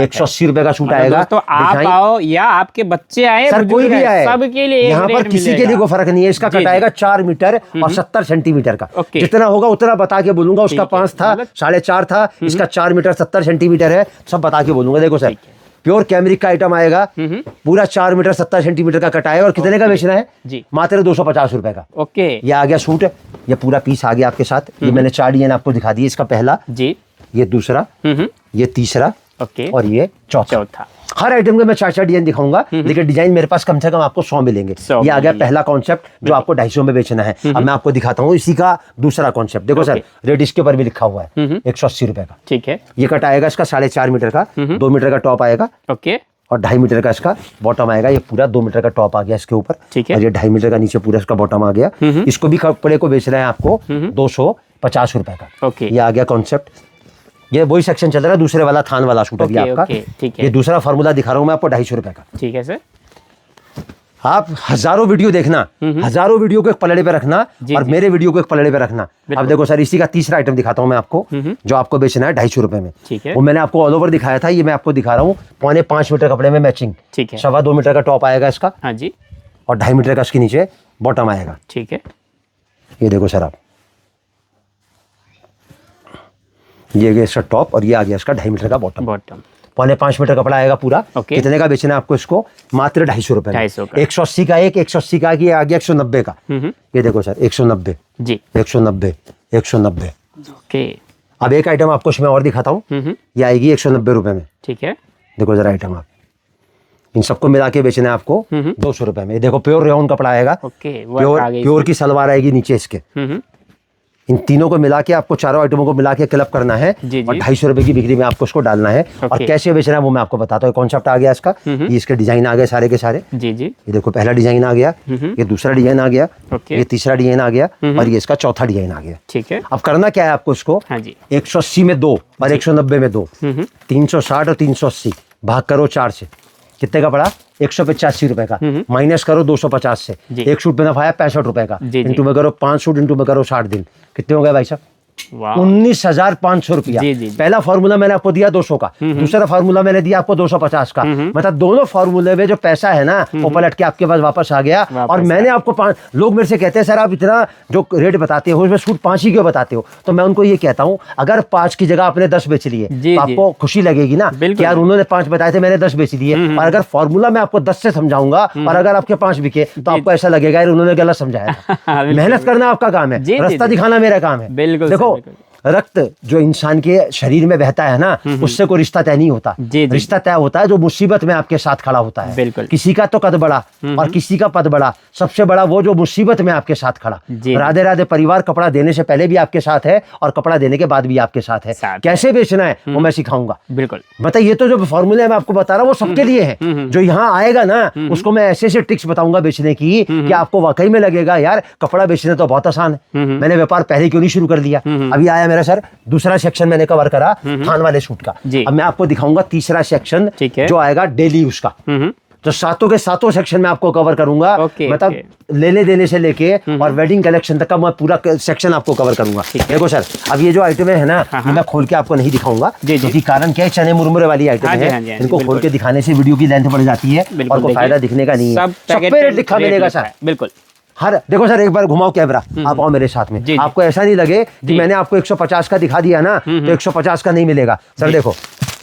180 रुपए का सूट आएगा। तो आप आओ या आपके बच्चे आए, सर कोई भी आए, सबके लिए यहाँ पर किसी के लिए कोई फर्क नहीं है। इसका कट आएगा 4 मीटर और 70 सेंटीमीटर का। जितना होगा उतना बता के बोलूंगा। उसका 5 था, 4.5 था, इसका 4 मीटर 70 सेंटीमीटर है, सब बता के बोलूंगा। देखो सर, प्योर कैमरिक का आइटम आएगा, पूरा 4 मीटर 70 सेंटीमीटर का कट आएगा और कितने का बेचना है? मात्र 250 रुपए का। ये आ गया सूट, ये पूरा पीस आ गया आपके साथ। ये मैंने 4 डिजाइन आपको दिखा दिए। इसका पहला, ये दूसरा, ये तीसरा और ये चौथा। हर आइटम के मैं 4 डिजाइन दिखाऊंगा, लेकिन डिजाइन मेरे पास कम से कम आपको 100 मिलेंगे। ये आ गया पहला कॉन्सेप्ट जो आपको 250 में बेचना है। अब मैं आपको दिखाता हूँ इसी का दूसरा कॉन्सेप्ट। देखो सर, रेट इसके ऊपर भी लिखा हुआ है 180 रुपए का। ठीक है। ये कट आएगा इसका 4.5 मीटर का, 2 मीटर का टॉप आएगा और 2.5 मीटर का इसका बॉटम आएगा। ये पूरा 2 मीटर का टॉप आ गया इसके ऊपर, और ये 2.5 मीटर का नीचे पूरा इसका बॉटम आ गया। इसको भी कपड़े को बेच रहे हैं आपको 250 रुपए का। ये आ गया कॉन्सेप्ट। ये वही सेक्शन चल रहा है, दूसरे वाला थान वाला शूट अभी आपका। ठीक है। ये दूसरा फार्मूला दिखा रहा हूँ मैं आपको 250 रुपए का। ठीक है सर। आप हजारों वीडियो देखना, हजारों वीडियो को एक पलड़े पे रखना और मेरे वीडियो को एक पलड़े पे रखना। अब देखो सर, इसी का तीसरा आइटम दिखाता हूँ मैं आपको, जो आपको बेचना है 250 रुपए में। ठीक है। वो मैंने आपको ऑल ओवर दिखाया था, ये मैं आपको दिखा रहा हूँ 5.25 मीटर कपड़े में मैचिंग। ठीक है। 2.25 मीटर का टॉप आएगा इसका। हाँ जी। और 2.5 मीटर का इसके नीचे बॉटम आएगा। ठीक है। ये देखो सर आप, ये गया इसका टॉप और ये आ गया इसका 2.5 मीटर का बॉटम। 5.25 मीटर कपड़ा आएगा पूरा। कितने का बेचना है आपको इसको? मात्र 250 रुपए। 180 का एक, 180 का ये आ गया 190 का। ये देखो सर 190 जी, 190, 190। ओके। अब एक आइटम आपको इसमें और दिखाता हूँ, ये आएगी 190 रुपए में। ठीक है। देखो जरा आइटम, आप इन सबको मिला के बेचना है आपको 200 रुपए में। देखो प्योर रेयॉन कपड़ा आएगा। प्योर की सलवार आएगी नीचे इसके। इन तीनों को मिला के आपको, चारों आइटमों को मिला के क्लब करना है और 250 रुपए की बिक्री में आपको इसको डालना है। और कैसे बेचना है वो मैं आपको बताता हूँ। कॉन्सेप्ट आ गया इसका, ये इसके डिजाइन आ गए सारे के सारे। जी जी। ये देखो पहला डिजाइन आ गया, ये दूसरा डिजाइन आ गया, ये तीसरा डिजाइन आ गया और ये इसका चौथा डिजाइन आ गया। ठीक है। अब करना क्या है आपको इसको? 180 में 2 और 190 में 2, 360 और 380 भाग करो 4 से, कितने का पड़ा? 185 रुपए का। माइनस करो 250 से, एक शूट पे नफा है 65 रुपए का। इंटू में करो 5 शूट, इंटू में करो 60 दिन, कितने हो गए भाई साहब? 19,500 रुपया। पहला फॉर्मूला मैंने आपको दिया 200 का, दूसरा फॉर्मूला मैंने दिया आपको 250 का। मतलब दोनों फॉर्मूले में जो पैसा है ना वो पलट के आपके पास वापस आ गया। और मैंने आपको लोग मेरे से कहते हैं सर आप इतना जो रेट बताते हो उसमें सूट 5 ही क्यों बताते हो? तो मैं उनको ये कहता हूँ, अगर 5 की जगह आपने 10 बेच लिए तो आपको खुशी लगेगी ना कि यार उन्होंने 5 बताए थे, मैंने 10 बेच दिए। और अगर फॉर्मूला मैं आपको 10 से समझाऊंगा और अगर आपके 5 बिके तो आपको ऐसा लगेगा यार उन्होंने गलत समझाया था। मेहनत करना आपका काम है, रास्ता दिखाना मेरा काम है। देखो रक्त जो इंसान के शरीर में बहता है ना, उससे कोई रिश्ता तय नहीं होता। रिश्ता तय होता है जो मुसीबत में आपके साथ खड़ा होता है। किसी का तो कद बड़ा और किसी का पद बड़ा, सबसे बड़ा वो जो मुसीबत में आपके साथ खड़ा। राधे राधे परिवार कपड़ा देने से पहले भी आपके साथ है और कपड़ा देने के बाद भी आपके साथ है। कैसे बेचना है वो मैं सिखाऊंगा। बिल्कुल बताइए, ये तो जो फॉर्मूले मैं आपको बता रहा हूँ वो सबके लिए है। जो यहाँ आएगा ना उसको मैं ऐसे ऐसे ट्रिक्स बताऊंगा बेचने की कि आपको वाकई में लगेगा यार कपड़ा बेचना तो बहुत आसान है, मैंने व्यापार पहले क्यों नहीं शुरू कर दिया। अभी आया मेरा सर दूसरा सेक्शन मैंने कवर करा थान वाले सूट का। अब मैं आपको दिखाऊंगा तीसरा सेक्शन जो आएगा डेली उसका। तो सातों के सातों सेक्शन में आपको कवर करूंगा। मतलब लेने देने से लेके और वेडिंग कलेक्शन तक का मैं पूरा सेक्शन आपको कवर करूंगा। देखो सर, अब ये जो आइटम है ना ये मैं खोल के आपको नहीं दिखाऊंगा क्योंकि कारण क्या है, चने मुरमुरे वाली आइटम है, इनको खोल के दिखाने से वीडियो की लेंथ बढ़ जाती है और कोई फायदा दिखने का नहीं है। सब पे रेट लिखा मिलेगा सर। बिल्कुल हर देखो सर, एक बार घुमाओ कैमरा, आप आओ मेरे साथ में। आपको ऐसा नहीं लगे कि मैंने आपको 150 का दिखा दिया ना तो 150 का नहीं मिलेगा। सर देखो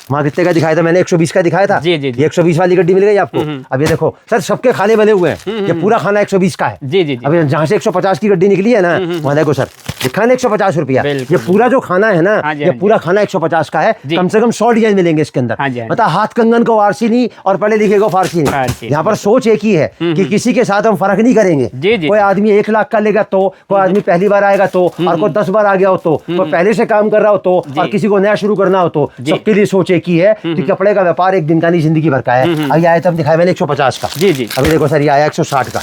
वहाँ कितने का दिखाया था मैंने? 120 का दिखाया था। जी जी जी। 120 वाली गड्डी मिल गई आपको। अब ये देखो सर, सबके खाने बने हुए हैं, ये पूरा खाना 120 का है। जी जी। अब जहाँ से 150 की गड्डी निकली है ना वहाँ देखो सर लिखा है 150 रुपया। ये पूरा जो खाना है ना ये पूरा खाना 150 का है। कम से कम 100 डिजाइन मिलेंगे इसके अंदर। मतलब हाथ कंगन को वारसी नहीं और पढ़े लिखे को फारसी नहीं। यहाँ पर सोच एक ही है कि किसी के साथ हम फर्क नहीं करेंगे। कोई आदमी 1 लाख का लेगा तो, कोई आदमी पहली बार आएगा तो, और कोई 10 बार आ गया हो तो, कोई पहले से काम कर रहा हो तो, और किसी को नया शुरू करना हो तो, सबके लिए सोच एक ही है कि कपड़े का व्यापार एक दिन का नहीं जिंदगी भर का है। अब ये आइटम दिखाया मैंने 150 का। जी जी। अभी देखो सर ये आया 160 का।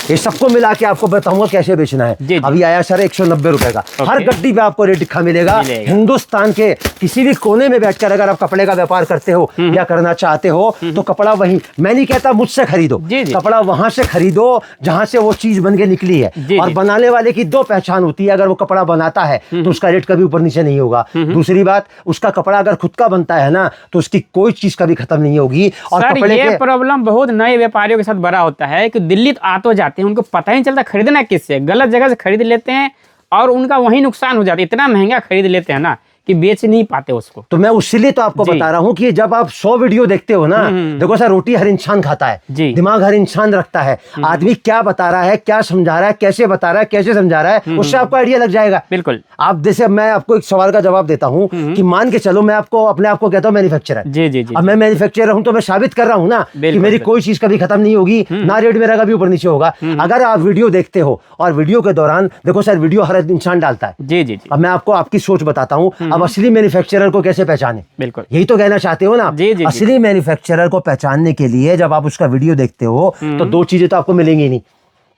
ये सबको मिला के आपको बताऊंगा कैसे बेचना है। अभी आया सर 190 रुपए का। हर गड्डी पे आपको रेट लिखा मिलेगा। हिंदुस्तान के किसी भी कोने में बैठकर अगर आप कपड़े का व्यापार करते हो या करना चाहते हो तो कपड़ा वहीं, मैं नहीं कहता मुझसे खरीदो, कपड़ा वहां से खरीदो जहां से वो चीज बन के निकली है। और बनाने वाले की 2 पहचान होती है, अगर वो कपड़ा बनाता है तो उसका रेट कभी ऊपर नीचे नहीं होगा। दूसरी बात, उसका कपड़ा अगर खुद का बनता है ना तो उसकी कोई चीज कभी खत्म नहीं होगी। और सर ये प्रॉब्लम बहुत नए व्यापारियों के साथ बड़ा होता है कि दिल्ली आ तो जाते हैं, उनको पता ही नहीं चलता खरीदना किससे, गलत जगह से खरीद लेते हैं और उनका वही नुकसान हो जाता है। इतना महंगा खरीद लेते हैं ना कि बेच नहीं पाते उसको। तो मैं उसीलिए तो आपको बता रहा हूं कि जब आप 100 वीडियो देखते हो ना, देखो सर रोटी हर इंसान खाता है, दिमाग हर इंसान रखता है। आदमी क्या बता रहा है, क्या समझा रहा है, कैसे बता रहा है, कैसे समझा रहा है, उससे आपको आइडिया लग जाएगा। बिल्कुल। आप जैसे मैं आपको एक सवाल का जवाब देता हूं कि मान के चलो मैं आपको अपने आप को कहता हूं मैन्युफैक्चरर। जी जी जी। अब मैं मैन्युफैक्चरर हूं तो मैं साबित कर रहा हूं ना कि मेरी कोई चीज कभी खत्म नहीं होगी, ना रेट मेरा कभी ऊपर नीचे होगा। अगर आप वीडियो देखते हो और वीडियो के दौरान देखो सर वीडियो हर इंसान डालता है। जी जी। अब मैं आपको आपकी सोच बताता हूँ। अब असली मैन्युफैक्चरर को कैसे पहचाने? बिल्कुल यही तो कहना चाहते हो ना। जी जी। असली मैन्युफैक्चरर को पहचानने के लिए जब आप उसका वीडियो देखते हो तो 2 चीजें तो आपको मिलेंगी नहीं।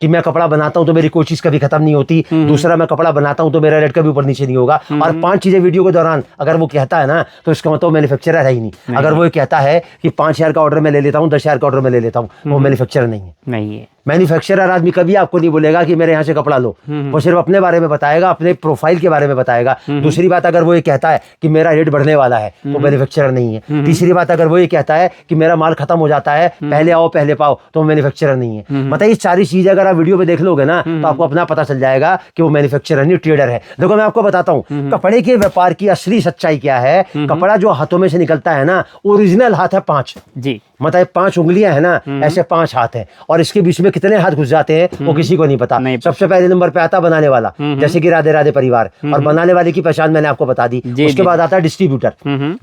कि मैं कपड़ा बनाता हूं तो मेरी कोई चीज कभी खत्म नहीं होती, दूसरा मैं कपड़ा बनाता हूं तो मेरा रेट कभी ऊपर नीचे नहीं होगा, और 5 चीजें वीडियो के दौरान अगर वो कहता है ना तो इसका मतलब मैन्युफैक्चरर है ही नहीं। अगर वो कहता है कि 5,000 का ऑर्डर मैं ले लेता हूँ, 10,000 का ऑर्डर मैं ले लेता हूँ, वो मैन्युफैक्चरर नहीं है। मैन्युफैक्चरर आदमी कभी आपको नहीं बोलेगा कि मेरे यहाँ से कपड़ा लो, वो सिर्फ अपने बारे में बताएगा, अपने प्रोफाइल के बारे में बताएगा। दूसरी बात, अगर वो ये कहता है कि मेरा रेट बढ़ने वाला है तो मैन्युफैक्चरर नहीं है। तीसरी बात, अगर वो ये कहता है कि मेरा माल खत्म हो जाता है, पहले आओ पहले पाओ, तो मैन्युफैक्चरर नहीं है। मतलब ये सारी चीजें अगर आप वीडियो में देख लोगे ना तो आपको अपना पता चल जाएगा कि वो मैन्युफैक्चरर नहीं, ट्रेडर है। देखो मैं आपको बताता हूँ कपड़े के व्यापार की असली सच्चाई क्या है। कपड़ा जो हाथों में से निकलता है ना, ओरिजिनल हाथ है 5 जी, मतलब 5 उंगलियां है ना, ऐसे 5 हाथ है, और इसके बीच में कितने हाथ घुस जाते हैं वो किसी को नहीं पता। सबसे पहले नंबर पे आता बनाने वाला, जैसे कि राधे राधे परिवार, और बनाने वाले की पहचान मैंने आपको बता दी। उसके बाद आता है डिस्ट्रीब्यूटर,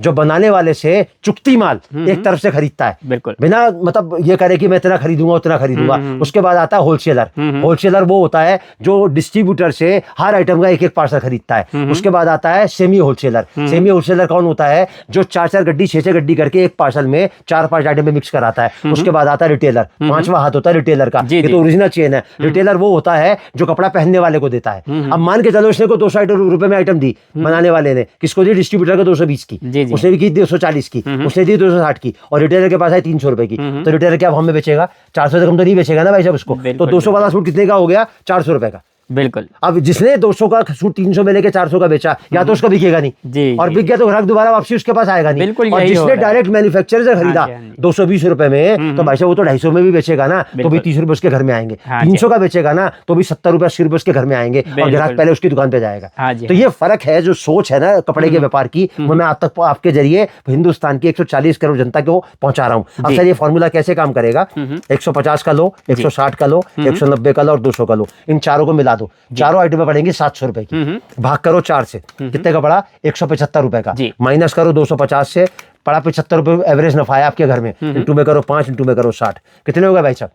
जो बनाने वाले से चुकती माल एक तरफ से खरीदता है, बिल्कुल बिना मतलब ये करे कि मैं इतना खरीदूंगा उतना खरीदूंगा। उसके बाद आता है होलसेलर, होलसेलर वो होता है जो डिस्ट्रीब्यूटर से हर आइटम का एक एक पार्सल खरीदता है। उसके बाद आता है सेमी होलसेलर, सेमी होलसेलर कौन होता है, जो 4-4 गड्डी 6-6 गड्डी करके एक पार्सल में 4-5 आइटम में मिक्स कराता है। उसके बाद आता है रिटेलर, 5वां हाथ होता है रिटेलर का, ये तो ओरिजिनल चेन है। रिटेलर वो होता है जो कपड़ा पहनने वाले को देता है। अब मान के चलो इसने को 200 रुपए में आइटम दी, बनाने वाले ने किसको दी, डिस्ट्रीब्यूटर को 220 की, उसने भी की 240 की, उसने दी 260 की, और रिटेलर के पास है 300 रुपए की। तो रिटेलर क्या हमें बेचेगा, 400 से कम तो नहीं बेचेगा ना भाई साहब उसको। तो 200 वाला सूट कितने का हो गया, 400 रुपए का। बिल्कुल। अब जिसने 200 का सूट 300 में लेके 400 का बेचा, या तो उसका बिकेगा नहीं, और बिक गया तो ग्राहक दोबारा वापसी उसके पास आएगा नहीं। और जिसने डायरेक्ट मैन्युफैक्चरर से खरीदा 220 रुपए में, तो भाई साहब वो तो 250 में भी बेचेगा ना, तो भी 30 रुपए उसके घर में आएंगे। 300 का बेचेगा ना तो भी 70 रुपए 80 रुपए उसके घर में आएंगे, और ग्राहक पहले उसकी दुकान पे जाएगा। तो ये फर्क है, जो सोच है ना कपड़े के व्यापार की, वो मैं आज तक आपके जरिए हिंदुस्तान की 140 करोड़ जनता को पहुंचा रहा हूँ। अब सर ये फॉर्मूला कैसे काम करेगा, 150 का लो, 160 का लो, 190 का लो और 200 का लो, इन चारों को मिला दो, चारों आइटम में पड़ेंगे 700 रुपए की। भाग करो 4 से, कितने का पड़ा, 175 रुपए का। माइनस करो 250 से, पड़ा 75 रुपए एवरेज नफा है आपके घर में। इंटू में करो 5, इंटू में करो 60, कितने हो गए भाई साहब,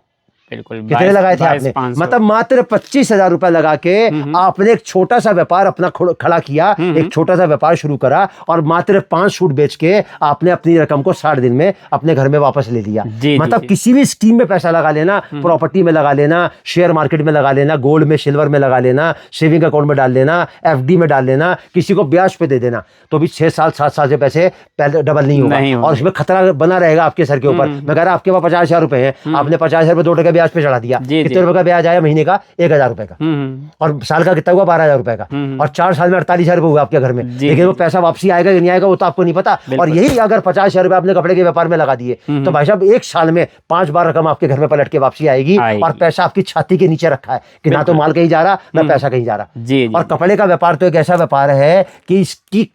बिल्कुल कितने लगाए थे आपने, मतलब मात्र 25,000 रुपए लगा के आपने एक छोटा सा व्यापार अपना खड़ा किया, एक छोटा सा व्यापार शुरू करा, और मात्र 5 सूट बेच के आपने अपनी रकम को 60 दिन में अपने घर में वापस ले लिया। मतलब किसी भी स्कीम में पैसा लगा लेना, प्रॉपर्टी में लगा लेना, शेयर मार्केट में लगा लेना, गोल्ड में सिल्वर में लगा लेना, सेविंग अकाउंट में डाल लेना, FD में डाल लेना, किसी को ब्याज पे दे देना, तो भी 6 साल 7 साल से पैसे पहले डबल नहीं होगा, और उसमें खतरा बना रहेगा आपके सर के ऊपर। मैं कह रहा आपके पास 50,000 रुपए है, आपने 50,000 रुपए 2% ब्याज पे चढ़ा दिया, कितने रुपए का ब्याज आया महीने का, 1,000 रुपए का, और साल का कितना हुआ, 12,000 रुपए का, और 4 साल में 48,000 रुपए हुआ आपके घर में। लेकिन वो पैसा वापसी आएगा कि नहीं आएगा वो तो आपको नहीं पता। और यही अगर 50,000 रुपए आपने कपड़े के व्यापार में लगा दिए, तो भाई साहब 1 साल में 5 बार रकम आपके घर में पलट के वापसी आएगी, और पैसा आपकी छाती के नीचे रखा है कि ना तो माल कहीं जा रहा ना पैसा कहीं जा रहा। और कपड़े का व्यापार तो एक ऐसा व्यापार है कि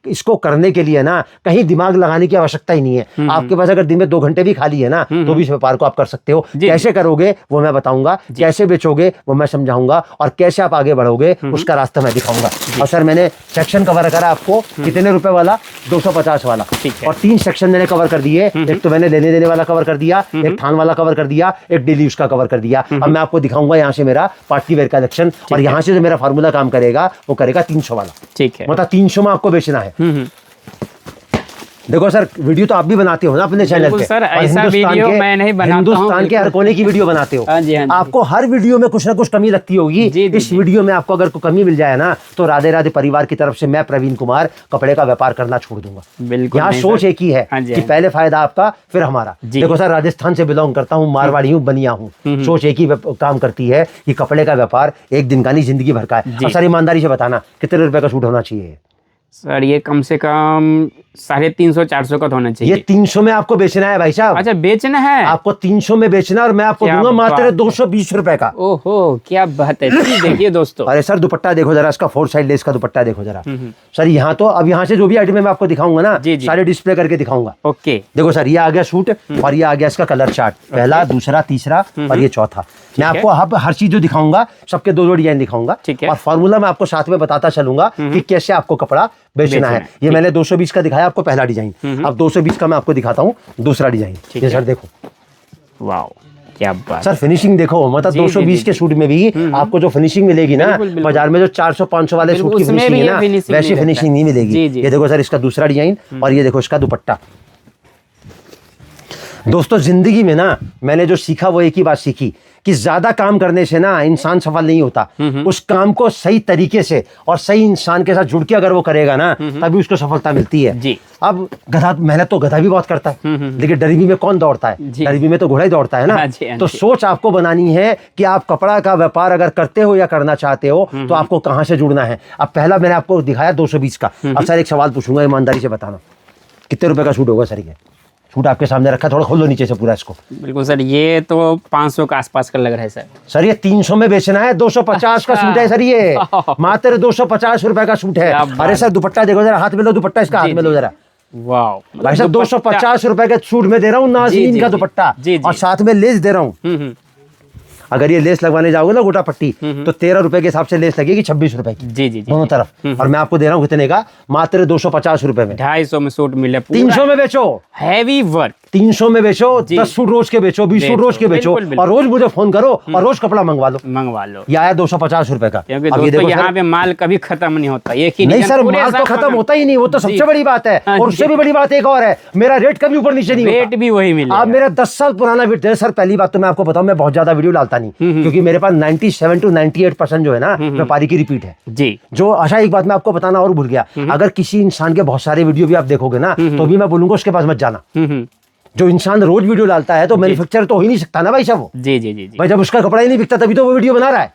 इसको करने के लिए ना कहीं दिमाग लगाने की आवश्यकता ही नहीं है। आपके पास अगर दिन में 2 घंटे भी खाली है ना, तो भी इस व्यापार को आप कर सकते हो। कैसे करोगे वो मैं बताऊंगा, कैसे बेचोगे वो मैं समझाऊंगा, और कैसे आप आगे बढ़ोगे उसका रास्ता मैं दिखाऊंगा। और सर मैंने सेक्शन कवर करा आपको, कितने रुपए वाला, 250 वाला, और 3 सेक्शन मैंने कवर कर दिए। एक तो मैंने लेने देने वाला कवर कर दिया, एक थान वाला कवर कर दिया, एक डेली यूज का कवर कर दिया। अब मैं आपको दिखाऊंगा यहाँ से मेरा पार्टी वेयर कलेक्शन, और यहाँ से जो मेरा फार्मूला काम करेगा वो करेगा 300 वाला। ठीक है, मतलब 300 में आपको बेचना है। देखो सर, वीडियो तो आप भी बनाते हो ना अपने चैनल पे, सर ऐसा वीडियो मैं नहीं बनाता हूं, हिंदुस्तान के हर कोने की वीडियो बनाते हो। हाँ जी, हाँ जी। आपको हर वीडियो में कुछ ना कुछ कमी लगती होगी। इस वीडियो में आपको अगर कोई कमी मिल जाए ना, तो राधे राधे परिवार की तरफ से मैं प्रवीण कुमार कपड़े का व्यापार करना छोड़ दूंगा। बिल्कुल, यहाँ सोच एक ही है कि पहले फायदा आपका फिर हमारा। देखो सर, राजस्थान से बिलोंग करता हूँ, मारवाड़ी हूँ, बनिया हूँ। सोच एक ही काम करती है कि कपड़े का व्यापार एक दिन का नहीं, जिंदगी भर का है। सर ईमानदारी से बताना कितने रुपए का सूट होना चाहिए? सर ये कम से कम 350-400 का होना चाहिए। ये 300 में आपको बेचना है भाई साहब। अच्छा, बेचना है आपको, 300 में बेचना, और मैं आपको दूंगा मात्र 220 रुपए का। ओहो, क्या बात है। देखिए दोस्तों, अरे सर दुपट्टा देखो जरा, इसका 4 साइड लेस का दुपट्टा देखो जरा। सर यहाँ तो अब यहाँ से जो भी आइटम मैं आपको दिखाऊंगा ना, सारे डिस्प्ले करके दिखाऊंगा। ओके, देखो सर, ये आ गया सूट, और ये आ गया इसका कलर चार्ट, पहला, दूसरा, तीसरा और ये चौथा। मैं आपको अब हर चीज जो दिखाऊंगा सबके 2-2 डिजाइन दिखाऊंगा, और फॉर्मूला मैं आपको साथ में बताता चलूंगा कि कैसे आपको कपड़ा बेचना है। ये मैंने 220 का दिखाया आपको पहला डिजाइन, अब 220 का मैं आपको दिखाता हूँ दूसरा डिजाइन। ये सर देखो, वाह क्या बात सर, फिनिशिंग देखो, मतलब 220 के सूट में भी आपको जो फिनिशिंग मिलेगी ना, बाजार में जो 400-500 वाले सूट की फिनिशिंग है ना, वैसी फिनिशिंग नहीं मिलेगी। ये देखो सर, इसका दूसरा डिजाइन, और ये देखो इसका दुपट्टा। दोस्तों जिंदगी में ना मैंने जो सीखा वो एक ही बात सीखी कि ज्यादा काम करने से ना इंसान सफल नहीं होता। उस काम को सही तरीके से और सही इंसान के साथ जुड़ के अगर वो करेगा ना तभी उसको सफलता मिलती है जी। अब गधा, मेहनत तो गधा भी बहुत करता है लेकिन डरीबी में कौन दौड़ता है? डरीबी में तो घोड़ा ही दौड़ता है ना। तो सोच आपको बनानी है कि आप कपड़ा का व्यापार अगर करते हो या करना चाहते हो तो आपको कहां से जुड़ना है। अब पहला मैंने आपको दिखाया 220 का। अब सर एक सवाल पूछूंगा, ईमानदारी से बताना कितने रुपए का सूट होगा सर? ये सूट आपके सामने रखा, थोड़ा खोलो नीचे से पूरा इसको। बिल्कुल सर, ये तो 500 के आसपास का लग रहा है सर। सर ये 300 में बेचना है, 250 का सूट है सर, ये मात्र 250 रुपए का सूट है। अरे सर दुपट्टा देखो जरा, हाथ में लो दुपट्टा, इसका हाथ में लो जरा। वाह भाई साहब 250 रुपए के सूट में दे रहा हूँ, नाज़रीन का दुपट्टा और साथ में लेस दे रहा हूँ। अगर ये लेस लगवाने जाओगे ना गोटा पट्टी तो 13 रुपए के हिसाब से लेस लगेगी 26 रुपए की। जी जी दोनों तरफ। और मैं आपको दे रहा हूँ कितने का? मात्र 250 रुपए में। 250 में सूट मिले, 300 में बेचो, हैवी वर्क। 300 में बेचो, 10 सूट रोज के बेचो, 20 सूट रोज के बेचो और रोज मुझे फोन करो और रोज कपड़ा मंगवा लो। ये आया 250 रुपए का। क्योंकि दोस्तों यहाँ पे माल कभी खत्म नहीं होता, एक ही नहीं सर, माल तो खत्म होता ही नहीं, वो तो सबसे बड़ी बात है। और उससे भी बड़ी बात एक और है, मेरा रेट कभी ऊपर नीचे नहीं होता, रेट भी वही मिलेगा। आप मेरा 10 साल पुराना वीडियो सर, पहली बात तो मैं आपको बताऊं, मैं बहुत ज्यादा वीडियो डालता नहीं क्योंकि मेरे पास 97 to 98% जो है ना व्यापारी की रिपीट है जी। जो अच्छा एक बात मैं आपको बताना और भूल गया, अगर किसी इंसान के बहुत सारे वीडियो भी आप देखोगे ना तो भी मैं बोलूंगा उसके पास मत जाना। जो इंसान रोज वीडियो डालता है तो मैन्युफैक्चर तो हो ही नहीं सकता ना भाई साहब वो। जी जी जी जी। भाई जब उसका कपड़ा ही नहीं बिकता तभी तो वो वीडियो बना रहा है।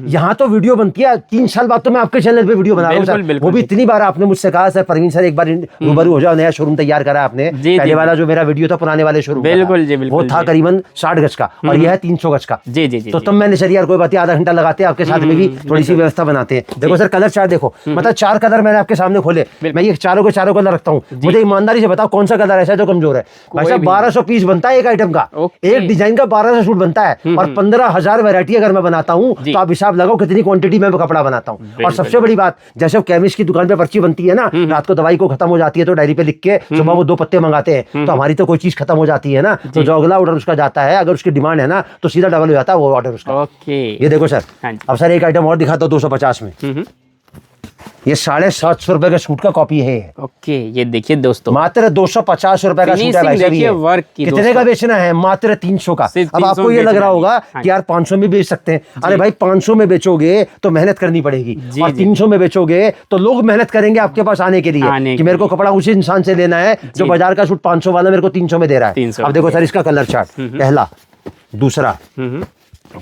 यहाँ तो वीडियो बनती है, 3 साल बाद तो मैं आपके चैनल पे वीडियो बना रहा हूँ सर। वो भी इतनी बार आपने मुझसे कहा सर परवीन सर एक बार रूबरू हो जाओ, नया शोरूम तैयार करा आपने। पहले वाला जो मेरा वीडियो था पुराने वाले शोरूम वो था करीबन 60 गज का और यह है 300 गज का। जी जी। तो तब मैंने सर यार कोई बात, आधा घंटा लगाते हैं आपके साथ में भी थोड़ी सी व्यवस्था बनाते हैं। देखो सर कलर चार्ट देखो, मतलब 4 कलर मैंने आपके सामने खोले, मैं ये चारों के चारों कलर रखता हूँ। मुझे ईमानदारी से बताओ कौन सा कलर ऐसा है जो कमजोर है? भाई साहब 1200 पीस बनता है एक आइटम का, एक डिजाइन का 1200 सूट बनता है और 15,000 वैरायटी अगर मैं बनाता हूँ तो आप हिसाब लगाओ कितनी क्वांटिटी में कपड़ा बनाता हूँ। और सबसे बड़ी बात, जैसे केमिस्ट की दुकान पे पर्ची बनती है ना, रात को दवाई को खत्म हो जाती है तो डायरी पे लिख के सुबह वो 2 पत्ते मंगाते हैं, तो हमारी तो कोई चीज खत्म हो जाती है ना, तो जो अगला ऑर्डर उसका जाता है अगर उसकी डिमांड है ना तो सीधा डबल हो जाता है वो ऑर्डर उसका। ये देखो सर, अब सर एक आइटम और दिखाता हूँ 250 में। ये 750 रुपए के सूट का कॉपी है। ओके, ये देखिए दोस्तों मात्र 250 रुपए का सूट है भाई साहब। ये वर्क कितने का बेचना है? मात्र 300 का। अब आपको ये लग रहा होगा कि यार 500 में बेच सकते हैं। अरे भाई 500 में बेचोगे तो मेहनत करनी पड़ेगी और 300 में बेचोगे तो लोग मेहनत करेंगे आपके पास आने के लिए कि मेरे को कपड़ा उसी इंसान से लेना है जो बाजार का सूट 500 वाला मेरे को 300 में दे रहा है। अब देखो सर इसका कलर चार्ट, पहला, दूसरा,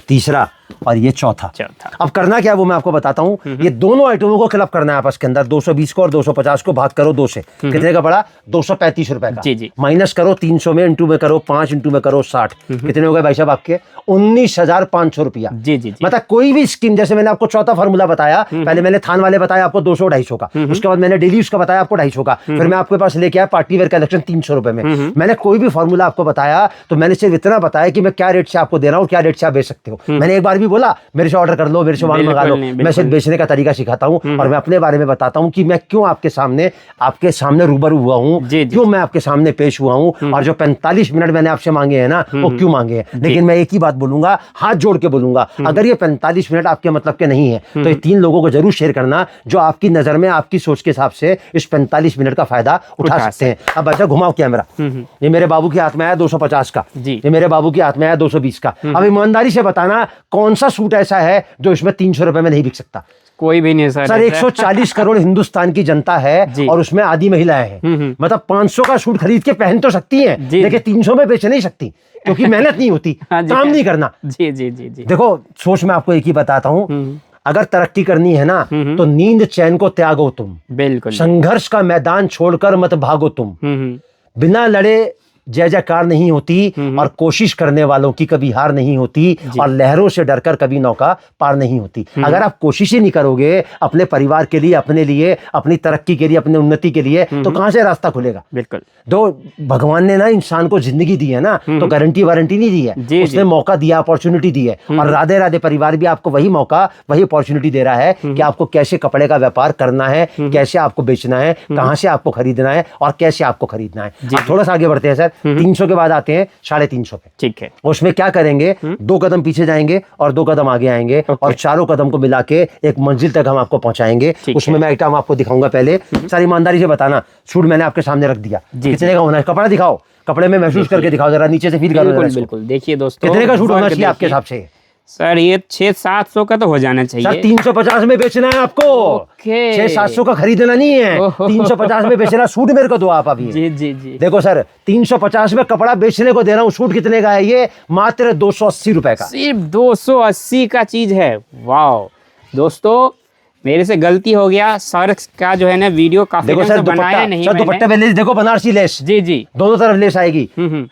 तीसरा और ये चौथा। अब करना क्या वो मैं आपको बताता हूँ। ये दोनों आइटमों को क्लब करना है आपस के अंदर। 220 को और 250 को भाग करो 2 से, कितने का पड़ा? 235 रुपए का। जी जी। माइनस करो 300 में, इंटू में करो 5, इंटू में करो 60, कितने हो गए भाई साहब आपके? 19,500 रुपया। जी जी। मतलब कोई भी स्कीम, जैसे मैंने आपको चौथा फार्मूला बताया, पहले मैंने थान वाले बताया आपको 200-250 का, उसके बाद मैंने डेली उसका बताया आपको 250 का, फिर मैं आपके पास लेके आया पार्टी वेयर कलेक्शन 300 रुपए में। मैंने कोई भी फार्मूला आपको बताया तो मैंने सिर्फ इतना बताया कि मैं क्या रेट से आपको दे रहा हूँ, क्या रेट से आप बेच सकते हो। मैंने एक बार भी बोला मेरे से ऑर्डर कर लो, मेरे से माल मंगा लो। मैं सिर्फ बेचने का तरीका सिखाता हूँ और मैं अपने बारे में बताता हूँ कि मैं क्यों आपके सामने रूबरू हुआ हूँ, क्यों मैं आपके सामने पेश हुआ हूँ और जो 45 मिनट मैंने आपसे मांगे हैं ना वो क्यों मांगे हैं। लेकिन मैं एक ही बात बोलूंगा, हाथ जोड़ के बोलूंगा, अगर ये 45 मिनट आपके मतलब के नहीं है तो ये 3 लोगों को जरूर शेयर करना जो आपकी नजर में, आपकी सोच के हिसाब से इस 45 मिनट का फायदा उठा सकते हैं। अब अच्छा घुमाओ कैमरा, ये मेरे बाबू के हाथ में आया 250 का, ये मेरे बाबू के हाथ में आया 220 का। अब ईमानदारी से बताना कौन सा सूट ऐसा है जो इसमें 300 रुपए में नहीं बिक सकता? कोई भी नहीं सर। 140 करोड़ हिंदुस्तान की जनता है और उसमें आधी महिलाएं हैं। मतलब 500 का सूट खरीद के पहन तो सकती हैं लेकिन 300 में बेच नहीं सकती क्योंकि मेहनत नहीं होती, काम नहीं करना। जी जी जी जी। देखो सोच मैं आपको एक ही बताता हूँ, अगर तरक्की करनी है ना तो नींद चैन को त्यागो तुम, बिल्कुल, संघर्ष का मैदान छोड़कर मत भागो तुम, बिना लड़े जय जयकार नहीं होती और कोशिश करने वालों की कभी हार नहीं होती और लहरों से डरकर कभी नौका पार नहीं होती। अगर आप कोशिश ही नहीं करोगे अपने परिवार के लिए, अपने लिए, अपनी तरक्की के लिए, अपनी उन्नति के लिए, तो कहां से रास्ता खुलेगा? बिल्कुल। तो भगवान ने ना इंसान को जिंदगी दी है ना तो गारंटी वारंटी नहीं दी है, उसने मौका दिया, अपॉर्चुनिटी दी है। और राधे राधे परिवार भी आपको वही मौका, वही अपॉर्चुनिटी दे रहा है कि आपको कैसे कपड़े का व्यापार करना है, कैसे आपको बेचना है, कहां से आपको खरीदना है और कैसे आपको खरीदना है। थोड़ा सा आगे बढ़ते हैं सर। 300 के बाद आते हैं 350 पे। ठीक है। उसमें क्या करेंगे, 2 कदम पीछे जाएंगे और 2 कदम आगे आएंगे और चारों कदम को मिला के एक मंजिल तक हम आपको पहुंचाएंगे। उसमें मैं आइटम आपको दिखाऊंगा। पहले सारी ईमानदारी से बताना, सूट मैंने आपके सामने रख दिया, कितने का होना है, कपड़ा दिखाओ, कपड़े में महसूस करके दिखाओ, जरा नीचे से फील करो। बिल्कुल देखिए दोस्तों, कितने का सूट होना चाहिए आपके हिसाब से? सर ये 600-700 का तो हो जाना चाहिए सर। 350 में बेचना है आपको। 600-700 का खरीदना नहीं है, 350 में बेचना। सूट मेरे को दो आप अभी। जी जी जी। देखो सर, 350 में कपड़ा बेचने को दे रहा हूँ। सूट कितने का है ये? मात्र 280 रुपए का। सिर्फ 280 का चीज है। वाह दोस्तों, मेरे से गलती हो गया। सर का जो है ना वीडियो काफी देखो सर, बनाया नहीं सर दुपट्टे पे लेस देखो, बनारसी लेस। जी जी, दोनों तरफ लेस आएगी।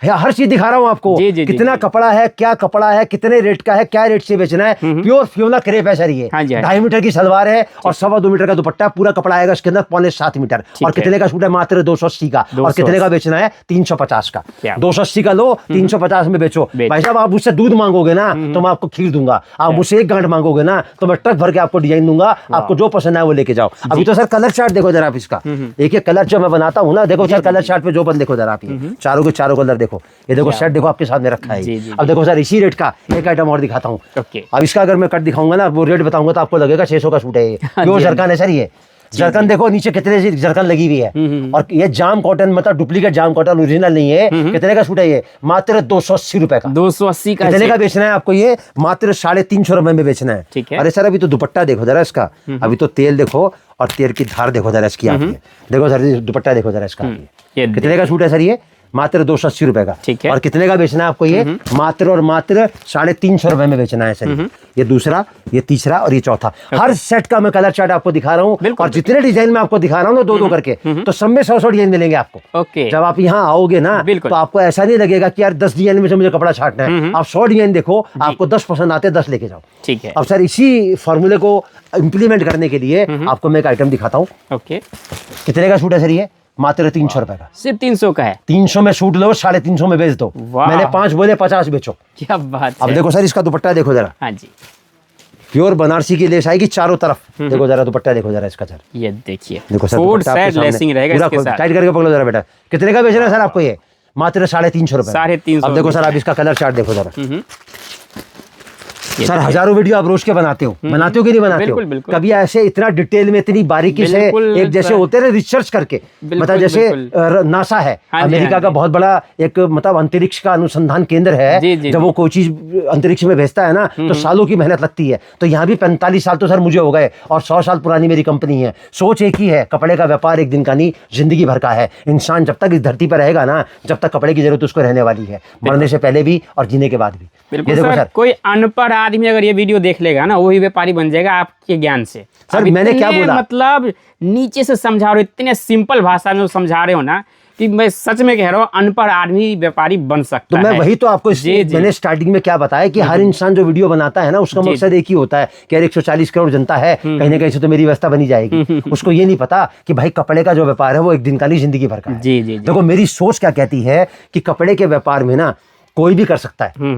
हर चीज दिखा रहा हूँ आपको। जी, जी, कितना जी, कपड़ा है, क्या कपड़ा है, कितने रेट का है, क्या रेट से बेचना है। प्योर फ्योना क्रेप है सर ये। 2.5 मीटर की सलवार है और 2.25 मीटर का दुपट्टा। पूरा कपड़ा आएगा इसके अंदर 6.25 मीटर। और कितने का सूट है? मात्र 280 का। और कितने का बेचना है? 350 का। 280 का लो, 350 में बेचो। भाई साहब, आप मुझसे दूध मांगोगे ना तो मैं आपको खीर दूंगा। आप मुझसे एक गांठ मांगोगे ना तो मैं ट्रक भर के आपको डिजाइन दूंगा। आपको जो पसंद है वो लेके जाओ। अभी तो सर कलर चार्ट देखो जरा आप इसका। एक एक कलर जो मैं बनाता हूँ ना, देखो सर कलर चार्ट पे जो बन देखो जरा आप, ये चारों के चारों कलर देखो। ये देखो सेट देखो आपके सामने रखा है। अब देखो सर, इसी रेट का एक आइटम और दिखाता हूँ। अब इसका अगर मैं कट दिखाऊंगा ना, वो रेट बताऊंगा तो आपको लगेगा 600 का सूट है ये। प्योर जरकन है सर ये। जरकन देखो नीचे कितने जरकन लगी हुई है। और ये जाम कॉटन, मतलब डुप्लीकेट जाम कॉटन, ओरिजिनल नहीं है। कितने का सूट है ये? मात्र 280 रुपए का। 280 का। कितने का बेचना है आपको ये? मात्र 350 रुपए में बेचना है। ठीक है। अरे सर, अभी तो दुपट्टा देखो जरा इसका। अभी तो तेल देखो और तेल की धार देखो जरा इसकी। देखो सर, दुपट्टा देखो जरा इसका। कितने का सूट है सर ये? मात्र 280 रुपए का। ठीक है। और कितने का बेचना है आपको ये? मात्र और मात्र 350 रुपए में बेचना है सर। ये दूसरा, ये तीसरा और ये चौथा। हर सेट का मैं कलर चार्ट आपको दिखा रहा हूँ। और जितने डिजाइन में आपको दिखा रहा हूँ ना, 2-2 करके, तो सब में 100 डिजाइन मिलेंगे आपको। ओके। जब आप यहाँ आओगे ना तो आपको ऐसा नहीं लगेगा कि यार 10 डिजाइन में से मुझे कपड़ा छाटना है। आप 100 डिजाइन देखो, आपको 10 पसंद आते हैं, 10 लेके जाओ। ठीक है। अब सर, इसी फॉर्मूले को इम्प्लीमेंट करने के लिए आपको मैं एक आइटम दिखाता हूँ। ओके। कितने का सूट है सर ये? मात्र 300 रुपए का। सिर्फ 300 का है। 300 में सूट लो, 350 में बेच दो। मैंने 5 बोले, 50 बेचो। क्या बात है। अब देखो सर, इसका दुपट्टा देखो जरा। हाँ जी, प्योर बनारसी की लेस आएगी चारों तरफ। देखो जरा दुपट्टा देखो जरा इसका सर। ये देखिए, देखो सर, फुल सेट लेसिंग रहेगा इसके साथ। टाइट करके पकड़ो जरा बेटा। कितने का बेचना है सर आपको ये? मात्र 350 रुपए। 350। अब देखो सर, आप इसका कलर चार्ट देखो जरा। सर, हजारों वीडियो आप रोज के बनाते हो, बनाते हो कि नहीं बनाते हो? बिल्कुल। कभी ऐसे इतना डिटेल में, इतनी बारीकी से, एक जैसे होते हैं रिसर्च करके, मतलब जैसे नासा है, अमेरिका का बहुत बड़ा एक मतलब अंतरिक्ष का अनुसंधान केंद्र है। जब वो कोई चीज अंतरिक्ष में भेजता है ना तो सालों की मेहनत लगती है। तो यहाँ भी 45 साल तो सर मुझे हो गए और 100 साल पुरानी मेरी कंपनी है। सोच एक ही है, कपड़े का व्यापार एक दिन का नहीं, जिंदगी भर का है। इंसान जब तक इस धरती पर रहेगा ना, जब तक कपड़े की जरूरत उसको रहने वाली है, मरने से पहले भी और जीने के बाद भी। बिल्कुल सर, कोई अनपढ़ आदमी अगर ये वीडियो देख लेगा ना, वही व्यापारी बन जाएगा आपके ज्ञान से। सर मैंने क्या बोला, मतलब नीचे से समझा रहे हो, इतने सिंपल भाषा में समझा रहे हो ना कि मैं सच में कह रहा हूँ, अनपढ़ आदमी व्यापारी बन सकता है। तो मैं वही तो आपको मैंने स्टार्टिंग में क्या बताया कि हर इंसान जो वीडियो बनाता है ना, उसका मकसद एक ही होता है कि यार 140 करोड़ जनता है, कहीं ना कहीं से तो मेरी व्यवस्था बनी जाएगी। उसको ये नहीं पता कि भाई कपड़े का जो व्यापार है वो एक दिन का नहीं, जिंदगी भर का है। देखो मेरी सोच क्या कहती है कि कपड़े के व्यापार में ना कोई भी कर सकता है।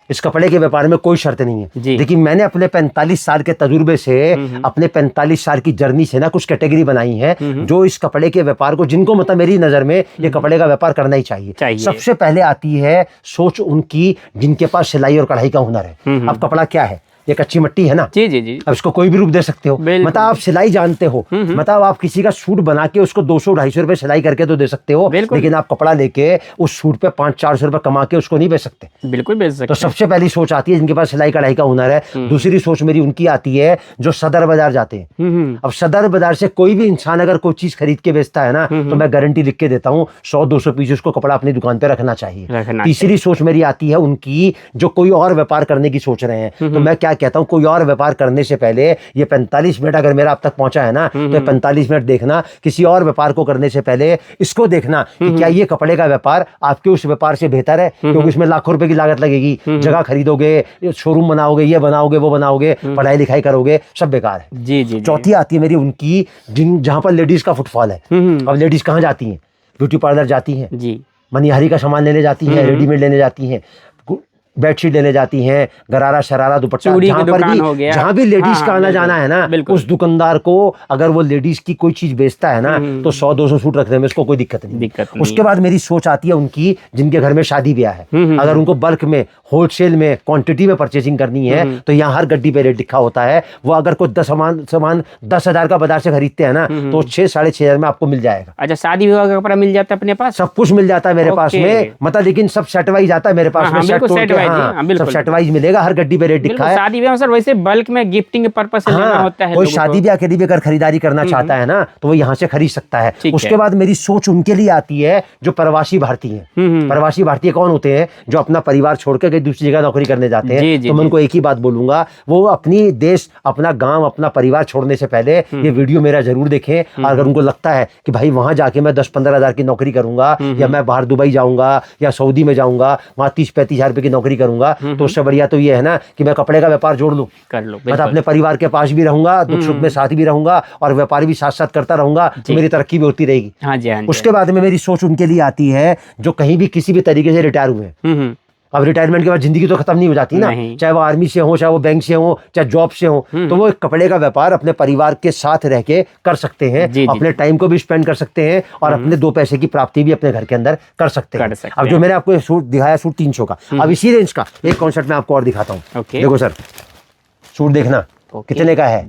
इस कपड़े के व्यापार में कोई शर्त नहीं है। लेकिन मैंने अपने 45 साल के तजुर्बे से, अपने 45 साल की जर्नी से ना कुछ कैटेगरी बनाई है जो इस कपड़े के व्यापार को, जिनको मतलब मेरी नजर में ये कपड़े का व्यापार करना ही चाहिए। सबसे पहले आती है सोच उनकी जिनके पास सिलाई और कढ़ाई का हुनर है। अब कपड़ा क्या है? ये कच्ची मिट्टी है ना। जी। अब इसको कोई भी रूप दे सकते हो। मतलब आप सिलाई जानते हो, मतलब आप किसी का सूट बना के उसको 200-250 रुपए सिलाई करके तो दे सकते हो, लेकिन आप कपड़ा लेके उस सूट पे 500-400 रुपए कमा के उसको नहीं बेच सकते। बिल्कुल बेच सकते। तो सबसे पहली सोच आती है जिनके पास सिलाई कढ़ाई का हुनर है। दूसरी सोच मेरी उनकी आती है जो सदर बाजार जाते हैं। अब सदर बाजार से कोई भी इंसान अगर कोई चीज खरीद के बेचता है ना, तो मैं गारंटी लिख के देता हूँ 100-200 पीस उसको कपड़ा अपनी दुकान पे रखना चाहिए। तीसरी सोच मेरी आती है उनकी जो कोई और व्यापार करने की सोच रहे हैं। तो मैं क्या कहता हूँ, कोई और व्यापार करने से पहले ये 45 मिनट अगर मेरा अब तक पहुंचा है ना, तो 45 मिनट देखना, किसी और व्यापार को करने से पहले इसको देखना कि क्या ये कपड़े का व्यापार आपके उस व्यापार से बेहतर है, क्योंकि इसमें लाखों रुपए की लागत लगेगी। जगह खरीदोगे, शोरूम बनाओगे, ये बनाओगे, वो बनाओगे, पढ़ाई लिखाई करोगे, सब बेकार है। जी। चौथी आती है मेरी उनकी जहां पर लेडीज का फुटफॉल है। अब लेडीज कहाँ जाती हैं? ब्यूटी पार्लर जाती हैं, मनिहारी का सामान लेने जाती हैं, रेडीमेड लेने जाती हैं, बेडशीट लेने जाती हैं, गरारा शरारा दुपट्टा, चूड़ी की जहाँ पर दुकान हो गया। जहाँ भी लेडीज हाँ, का आना बिल्कुल, जाना है ना, बिल्कुल। उस दुकानदार को अगर वो लेडीज की कोई चीज बेचता है ना तो 100-200 सूट रखने में उसको कोई दिक्कत नहीं। उसके बाद मेरी सोच आती है उनकी जिनके घर में शादी ब्याह है, अगर उनको बल्क में, होलसेल में, क्वांटिटी में परचेसिंग करनी है तो यहाँ हर गड्डी पे रेट लिखा होता है। वो अगर कोई 10,000 का बाजार से खरीदते हैं ना तो 6-6,500 में आपको मिल जाएगा। अच्छा, शादी विवाह का कपड़ा मिल जाता है अपने पास? सब कुछ मिल जाता है मेरे पास में, मतलब लेकिन सब सेट वाइज आता है मेरे पास में, सब सेट वाइज मिलेगा, हर गड्डी पे रेट लिखा है। शादी ब्याह सर वैसे बल्क में गिफ्टिंग के पर्पस से लेना होता है। कोई शादी ब्याह के लिए भी अगर खरीदारी करना चाहता है ना तो वो यहाँ से खरीद सकता है। उसके बाद मेरी सोच उनके लिए आती है जो प्रवासी भारतीय हैं। प्रवासी भारतीय कौन होते हैं? जो अपना परिवार छोड़कर कहीं दूसरी जगह नौकरी करने जाते हैं। तो मैं उनको एक ही बात बोलूंगा, वो अपनी देश, अपना गांव, अपना परिवार छोड़ने से पहले ये वीडियो मेरा जरूर देखें। अगर उनको लगता है कि भाई वहां जाके मैं 10-15 हजार की नौकरी करूंगा या मैं बाहर दुबई जाऊंगा या सऊदी में जाऊंगा, वहां 30-35 हजार रुपए की नौकरी करूंगा, तो उससे बढ़िया तो ये है ना कि मैं कपड़े का व्यापार जोड़ लूं, कर लो, मतलब अपने परिवार के पास भी रहूंगा, दुख सुख में साथ भी रहूंगा और व्यापार भी साथ साथ करता रहूंगा, तो मेरी तरक्की भी होती रहेगी। हाँ जी, हाँ जी। उसके बाद में मेरी सोच उनके लिए आती है जो कहीं भी किसी भी तरीके से रिटायर हुए हैं। अब रिटायरमेंट के बाद जिंदगी तो खत्म नहीं हो जाती ना, चाहे वो आर्मी से हो, चाहे वो बैंक से हो, चाहे जॉब से हो, तो वो एक कपड़े का व्यापार अपने परिवार के साथ रह के कर सकते हैं, अपने टाइम को भी स्पेंड कर सकते हैं और अपने 2 पैसे की प्राप्ति भी अपने घर के अंदर कर सकते हैं। अब जो मैंने आपको सूट दिखाया, सूट 300 का, अब इसी रेंज का एक कॉन्सेप्ट मैं आपको और दिखाता हूँ। देखो सर, सूट देखना कितने का है।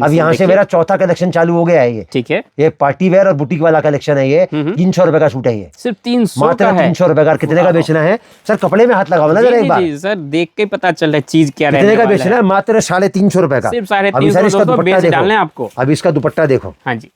अब यहाँ से मेरा चौथा कलेक्शन चालू हो गया है। ये ठीक है, ये पार्टी वेयर और बुटीक वाला कलेक्शन है। ये 300 रुपए का सूट है। ये सिर्फ 300 मात्र 300 रुपए का। कितने का बेचना है सर? कपड़े में हाथ लगाओ ना जरा एक बार। सर देख के पता चल रहा है चीज क्या कितने का बेचना है? मात्र 350 रुपए का। सिर्फ 350 इसका दुपट्टा देखो आपको। अब इसका दुपट्टा देखो। हाँ जी,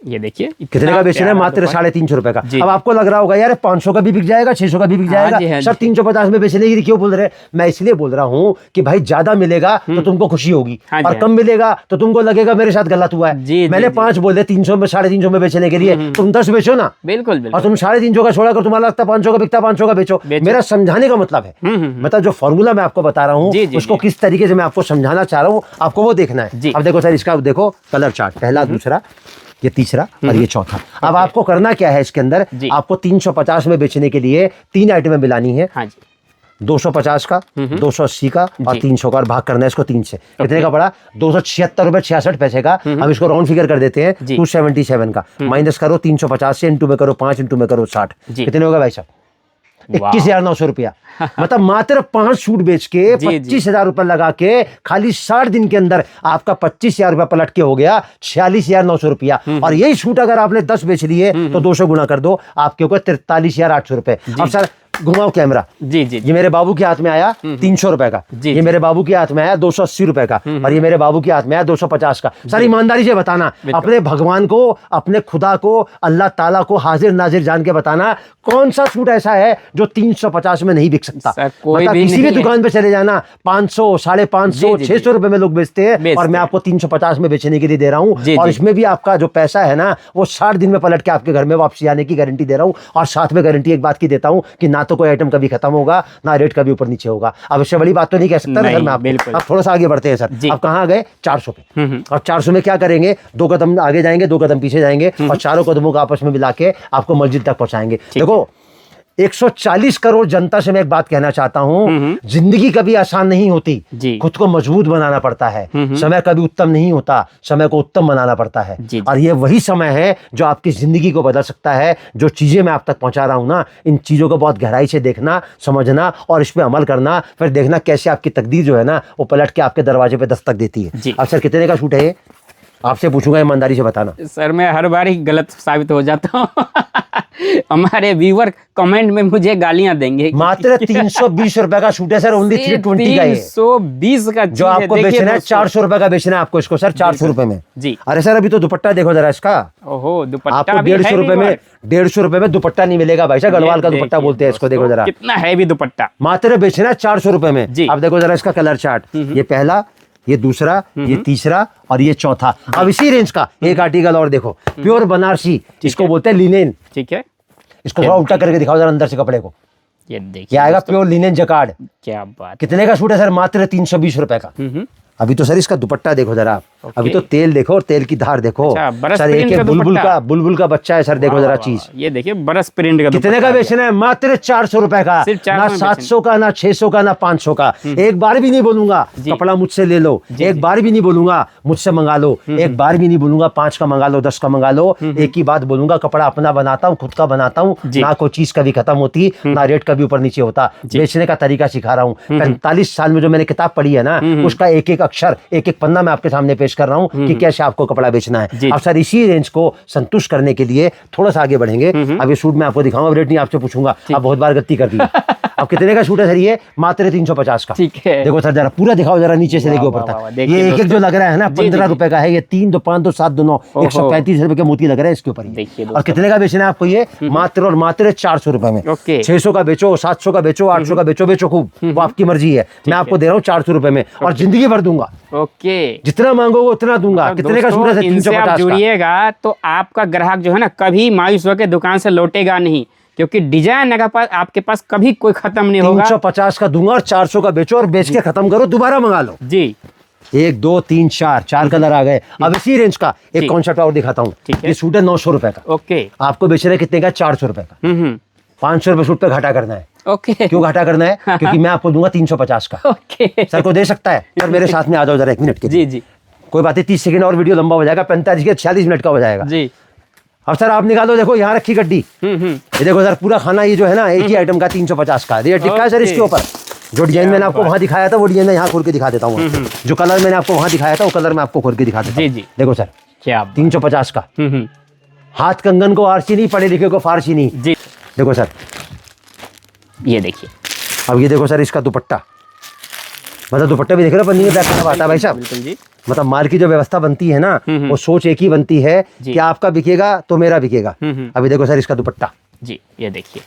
ये देखिए कितने का बेचना है? मात्र 350 रुपए का। अब आपको लग रहा होगा यार 500 का भी बिक जाएगा, 600 का भी बिक जाएगा, सर 350 में बेचने की क्यों बोल रहे हैं? मैं इसलिए बोल रहा हूँ कि भाई ज्यादा मिलेगा तो तुमको खुशी होगी और कम मिलेगा तो तुमको लगेगा मेरे साथ गलत हुआ है। मैंने 5 बोले 300 में, 350 में बेचने के लिए, तुम 10 बेचो ना। बिल्कुल। और तुम 350 का छोड़ा कर तुम्हारा लगता 500 का बिकता, 500 का बेचो। मेरा समझाने का मतलब है, मतलब जो फॉर्मूला मैं आपको बता रहा हूँ उसको किस तरीके से मैं आपको समझाना चाह रहा हूँ, आपको वो देखना है। अब देखो सर, इसका देखो कलर चार्ट, पहला, दूसरा, ये तीसरा और ये चौथा। अब आपको करना क्या है इसके अंदर? आपको 350 में बेचने के लिए 3 आइटमें मिलानी है। 250 का, 280 का और 300 का, और भाग करना है इसको 3 से। कितने का पड़ा? 276 रुपए 66 पैसे का। अब इसको राउंड फिगर कर देते हैं 277 का। माइनस करो 350 से, इंटू में करो 5, इंटू में करो 60। कितने होगा भाई साहब? 21,900 रुपया। मतलब मात्र 5 सूट बेच के 25,000 रुपए लगा के खाली 60 दिन के अंदर आपका 25,000 रुपया पलट के हो गया 46,900 रुपया। और यही सूट अगर आपने 10 बेच लिए तो 200 गुना कर दो, आपके ऊपर 43,800 रुपए। अब सर घुमाओ कैमरा। ये मेरे बाबू के हाथ में आया 300 रुपए का, ये मेरे बाबू के हाथ में आया 280 रुपए का, और ये मेरे बाबू के हाथ में आया 250 का। सर ईमानदारी से बताना, अपने भगवान को, अपने खुदा को, अल्लाह ताला को हाजिर नाजिर जान के बताना, कौन सा सूट ऐसा है जो 350 में नहीं बिक सकता? मतलब किसी भी दुकान पे चले जाना, 500, 550, 600 रुपए में लोग बेचते हैं, और मैं आपको 350 में बेचने के लिए दे रहा हूँ। और इसमें भी आपका जो पैसा है ना, वो 60 दिन में पलट के आपके घर में वापसी आने की गारंटी दे रहा हूँ। और साथ में गारंटी एक बात की देता हूँ कि ना तो कोई आइटम कभी खत्म होगा, ना रेट कभी ऊपर नीचे होगा। अब इससे बड़ी बात तो नहीं कह सकता ना सर मैं आपको। अब थोड़ा सा आगे बढ़ते हैं सर। अब कहाँ गए? 400 पे। और 400 में क्या करेंगे? 2 कदम आगे जाएंगे, 2 कदम पीछे जाएंगे, और चारों कदमों को आपस में मिला के आपको मस्जिद तक पहुंचाएंगे। देखो, 140 करोड़ जनता से मैं एक बात कहना चाहता हूँ, जिंदगी कभी आसान नहीं होती, खुद को मजबूत बनाना पड़ता है। समय कभी उत्तम नहीं होता, समय को उत्तम बनाना पड़ता है। और ये वही समय है जो आपकी जिंदगी को बदल सकता है। जो चीजें मैं आप तक पहुंचा रहा हूँ ना, इन चीजों को बहुत गहराई से देखना, समझना और इस पे अमल करना, फिर देखना कैसे आपकी तकदीर जो है ना वो पलट के आपके दरवाजे पे दस्तक देती है। अब सर कितने का सूट है ये? आपसे पूछूंगा, ईमानदारी से बताना। सर मैं हर बार ही गलत साबित हो जाता हूँ। हमारे व्यूअर कमेंट में मुझे गालियां देंगे। मात्र 320 रुपए का सूट है सर, ओनली 320 का है। 320 का जो आपको बेचना है 400 रुपए का बेचना है आपको इसको सर, 400 रुपए में जी। अरे सर अभी तो दुपट्टा देखो जरा इसका। ओहो, दुपट्टा आपको 150 रुपए में, 150 रुपए में दुपट्टा नहीं मिलेगा भाई साहब, गढ़वाल का दुपट्टा बोलते हैं इसको। देखो जरा कितना हैवी दुपट्टा, मात्र बेचना है 400 रुपए में। अब देखो जरा इसका कलर चार्ट, ये पहला, ये दूसरा, ये तीसरा और ये चौथा। अब इसी रेंज का एक आर्टिकल और देखो, प्योर बनारसी, इसको बोलते हैं लिनेन। ठीक है, इसको थोड़ा उल्टा करके दिखाओ जरा अंदर से कपड़े को। ये देखिए आएगा प्योर लिनेन जकार्ड। क्या बात। कितने का सूट है सर? मात्र 320 रुपए का। अभी तो सर इसका दुपट्टा देखो जरा आप। अभी तो तेल देखो और तेल की धार देखो। अच्छा, बरस सर प्रिंट एक का बुलबुल का बच्चा है सर, देखो जरा चीज। ये देखिए बरस प्रिंट का कितने का बेचना है? मात्र 400 रुपए का। सिर्फ 400 ना में 700 का, ना 600 का, ना 500 का। एक बार भी नहीं बोलूंगा कपड़ा मुझसे ले लो, एक बार भी नहीं बोलूंगा मुझसे मंगा लो, एक बार भी नहीं बोलूंगा 5 का मंगा लो, 10 का मंगा लो। एक ही बात बोलूंगा, कपड़ा अपना बनाता हूँ, खुद का बनाता हूँ, ना कोई चीज कभी खत्म होती, ना रेट कभी ऊपर नीचे होता। बेचने का तरीका सिखा रहा हूँ। 45 साल में जो मैंने किताब पढ़ी है ना, उसका एक एक अक्षर, एक एक पन्ना मैं आपके सामने पेश कर रहा हूँ कि कैसे आपको कपड़ा बेचना है। अब सर इसी रेंज को संतुष्ट करने के लिए थोड़ा सा आगे बढ़ेंगे। अब ये सूट मैं आपको दिखाऊंगा, रेट नहीं आपसे पूछूंगा, आप बहुत बार गलती कर दी। अब कितने का सूट है सर? ये मात्र 350 का। ठीक है, देखो सर जरा पूरा दिखाओ जरा, नीचे से लेके ऊपर तक। ये एक एक जो लग रहा है ना 15 रुपए का है, ये 3 2 5 2 7 2 9 135 रुपए के मोती लग रहे हैं इसके ऊपर। और कितने का बेचना है आपको? ये मात्र और मात्र 400 रुपए में। 600 का बेचो, 700 का बेचो, 800 का बेचो, बेचो खूब, वो आपकी मर्जी है। मैं आपको दे रहा हूँ 400 रुपए में, और जिंदगी भर दूंगा। ओके, जितना मांगोगे उतना दूंगा। कितने का सूट है? 350 का। जुड़िएगा तो आपका ग्राहक जो है ना कभी मायूस होकर दुकान से लौटेगा नहीं, क्योंकि डिजाइन आपके पास कभी कोई खत्म नहीं होगा। 350 का दूंगा और 400 का बेचो, और बेच के खत्म करो, दोबारा मंगा लो जी। 1 2 3 4 कलर आ गए। अब इसी रेंज का एक कॉन्सेप्ट और दिखाता हूँ। ये सूट है 900 रुपए का। ओके, आपको बेच रहे कितने का? 400 रुपए का। 500 रुपए सूट पे घाटा करना है। ओके, क्यों घाटा करना है? क्योंकि मैं आपको दूंगा 350 का। ओके, सर को दे सकता है? सर मेरे साथ में आ जाओ जरा 1 मिनट के लिए। जी, कोई बात नहीं, 30 सेकंड और वीडियो लंबा हो जाएगा, 45 के 46 मिनट का हो जाएगा जी। अब सर आप निकालो, देखो यहाँ रखी गड्डी। ये देखो सर पूरा खाना, ये जो है ना एक ही आइटम का 350 का रेट लिखा है सर इसके ऊपर। जो डिजाइन मैंने आपको वहां दिखाया था वो डिजाइन मैं यहाँ खोल के दिखा देता हूँ। जो कलर मैंने आपको वहां दिखाया था वो कलर मैं आपको खोल के दिखा देता हूँ। देखो सर क्या 350 का। हाथ कंगन को आरसी नहीं, पढ़े लिखे को फारसी नहीं जी। देखो सर ये देखिए, अब ये देखो सर इसका दुपट्टा, मतलब दुपट्टा भी देख रहे हो पन्नी में पैक करना आता है भाई साहब। मतलब माल की जो व्यवस्था बनती है ना, वो सोच एक ही बनती है कि आपका बिकेगा तो मेरा बिकेगा। अभी देखो सर इसका दुपट्टा जी, ये देखिए,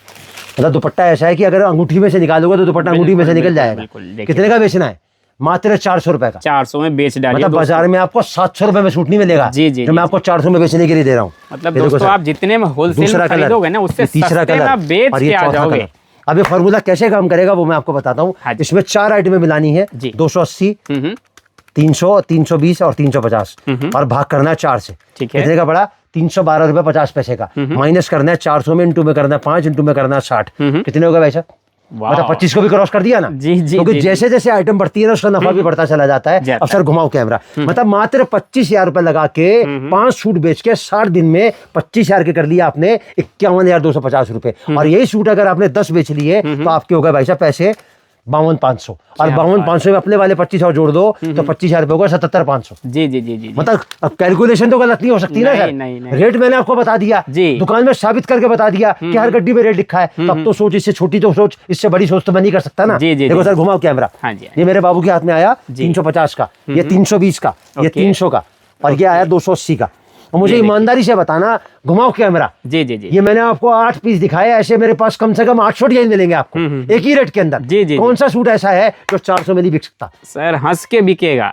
मतलब दुपट्टा ऐसा है कि अगर अंगूठी में से निकालोगे तो दुपट्टा अंगूठी में से निकल जाएगा। कितने का बेचना है? मात्र 400 रुपए का। 400 में बेच डालिए। मतलब बाजार में आपको 700 रुपए में सूट नहीं मिलेगा जी जी, तो मैं आपको 400 में बेचने के लिए दे रहा हूँ। मतलब दोस्तों आप जितने में होलसेल में खरीदोगे ना उससे तीसरा कलर बेच के आ जाओगे। अब ये फॉर्मूला कैसे काम करेगा वो मैं आपको बताता हूँ। इसमें 4 आइटमें मिलानी है, 280, 300, 320 और 350, और भाग करना है 4 से। कितने का पड़ा? 312 रुपए 50 पैसे का। माइनस करना है 400 में, इंटू में करना है 5, इंटू में करना है 60। कितने होगा भाई साहब? मतलब 25 को भी क्रॉस कर दिया ना जी जी, क्योंकि जैसे जैसे आइटम बढ़ती है ना उसका नफा भी बढ़ता चला जाता है। अब सर घुमाओ कैमरा, मतलब मात्र 25,000 रुपए लगा के 5 सूट बेच के 60 दिन में 25,000 के कर लिया आपने 51,250 रुपए। और यही सूट अगर आपने 10 बेच लिए तो आपके हो गए भाई साहब पैसे 52,500, और 52,500 में अपने वाले 25 और जोड़ दो तो 25,000 रुपए होगा 77,500 जी जी जी जी। मतलब अब कैलकुलेशन तो गलत नहीं हो सकती ना सर। रेट मैंने आपको बता दिया, दुकान में साबित करके बता दिया कि हर गड्डी में रेट लिखा है। तब तो सोच, इससे छोटी तो सोच, इससे बड़ी सोच तो मैं नहीं कर सकता ना। देखो सर घुमाओ कैमरा, ये मेरे बाबू के हाथ में आया 350 का, ये 320 का, ये 300 का, और ये आया 280 का। और मुझे ईमानदारी से बताना, घुमाओ कैमरा जी जी जी, ये मैंने आपको 8 पीस दिखाए, ऐसे मेरे पास कम से कम 800 डिजाइन मिलेंगे आपको एक ही रेट के अंदर जी जी। कौन सा सूट ऐसा है जो 400 में नहीं बिक सकता? सर हंस के बिकेगा,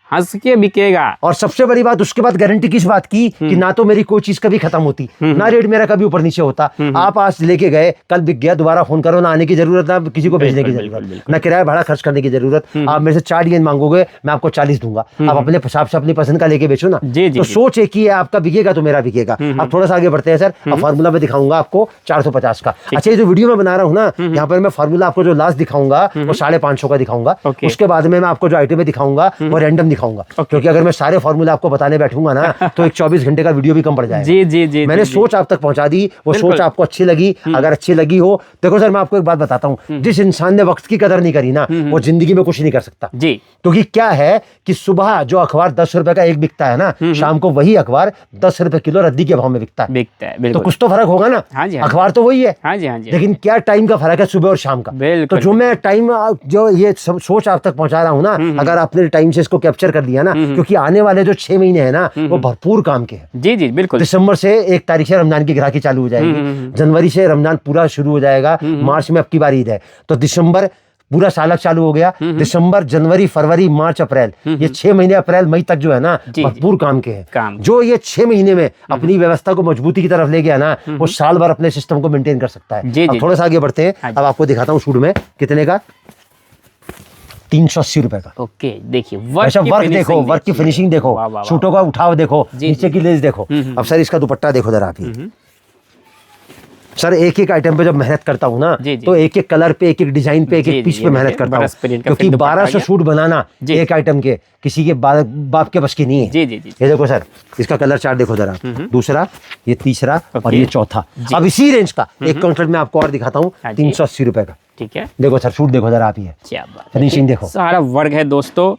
हंस के बिकेगा। और सबसे बड़ी बात उसके बाद गारंटी किस बात की कि ना तो मेरी कोई चीज कभी खत्म होती, ना रेट मेरा कभी ऊपर नीचे होता। आप आज लेके गए, कल बिक गया, दोबारा फोन करो, ना आने की जरूरत, ना किसी को भेजने की जरूरत, ना किराया भाड़ा खर्च करने की जरूरत। आप मेरे से 4 डिजाइन मांगोगे, मैं आपको 40 दूंगा। आप अपने हिसाब से अपनी पसंद का लेके बेचो ना। तो सोच एक ही है, आपका बिकेगा तो मेरा बिकेगा। अब थोड़ा सा आगे बढ़ते हैं सर। अब फार्मूला में दिखाऊंगा आपको 450 का। अच्छा, ये जो वीडियो में बना रहा हूँ ना, यहाँ पर मैं फार्मूला आपको जो लास्ट दिखाऊंगा वो 550 का दिखाऊंगा। उसके बाद में मैं आपको जो आइटम दिखाऊंगा वो रैंडम दिखाऊंगा, क्योंकि अगर मैं सारे फॉर्मूला आपको बताने बैठूंगा ना तो एक 24 घंटे का वीडियो भी कम पड़ जाएगा। जी जी जी, मैंने सोच आप तक पहुंचा दी, वो सोच आपको अच्छी लगी। अगर अच्छी लगी हो, देखो सर मैं आपको एक बात बताता हूँ, जिस इंसान ने वक्त की कदर नहीं करी ना वो जिंदगी में कुछ नहीं कर सकता जी। क्योंकि क्या है कि सुबह जो अखबार 10 रुपए का एक बिकता है ना, शाम को वही अखबार 10 रुपए किलो रद्दी के भाव में बिकता है। तो कुछ तो फर्क होगा ना। अखबार तो वही है, लेकिन क्या टाइम का फर्क है सुबह और शाम का। तो जो मैं टाइम जो ये सोच आप तक पहुंचा रहा हूँ ना, अगर आपने टाइम से इसको कैप्चर कर लिया ना, क्योंकि आने वाले जो 6 महीने हैं ना वो भरपूर काम के हैं। जी जी बिल्कुल। दिसंबर से 1 तारीख से रमजान की ग्राहकी चालू हो जाएगी, जनवरी से रमजान पूरा शुरू हो जाएगा, मार्च में अब की बार ईद है, तो दिसंबर पूरा सालक चालू हो गया। दिसंबर, जनवरी, फरवरी, मार्च, अप्रैल, ये 6 महीने अप्रैल मई तक जो है ना भरपूर काम के हैं। जो ये 6 महीने में अपनी व्यवस्था को मजबूती की तरफ ले गया ना, वो साल भर अपने सिस्टम को मेंटेन कर सकता है। अब थोड़ा सा आगे बढ़ते हैं। अब आपको दिखाता हूँ सूट में कितने का 380 रुपए का। ओके, देखिए अच्छा वर्क देखो, वर्क की फिनिशिंग देखो, वाह, वाह, वाह। सूटों का उठाव देखो, जी, नीचे की लेस देखो। अब सर इसका दुपट्टा देखो जरा आप ये। सर एक एक आइटम पे जब मेहनत करता हूँ ना, जी, जी। तो एक एक कलर पे, एक एक डिजाइन पे, एक एक पीस पे मेहनत करता हूँ, क्योंकि 1200 सूट बनाना एक आइटम के किसी के बाप के बस की नहीं है। जी जी जी। ये देखो सर, इसका कलर चार्ट देखो जरा, दूसरा, ये तीसरा और ये चौथा। अब इसी रेंज का एक काउंटर में आपको और दिखाता हूँ, 380 रुपए का। ठीक है, देखो सर सूट देखो जरा आप ये, क्या बात, फिनिशिंग देखो, सारा वर्क है दोस्तों।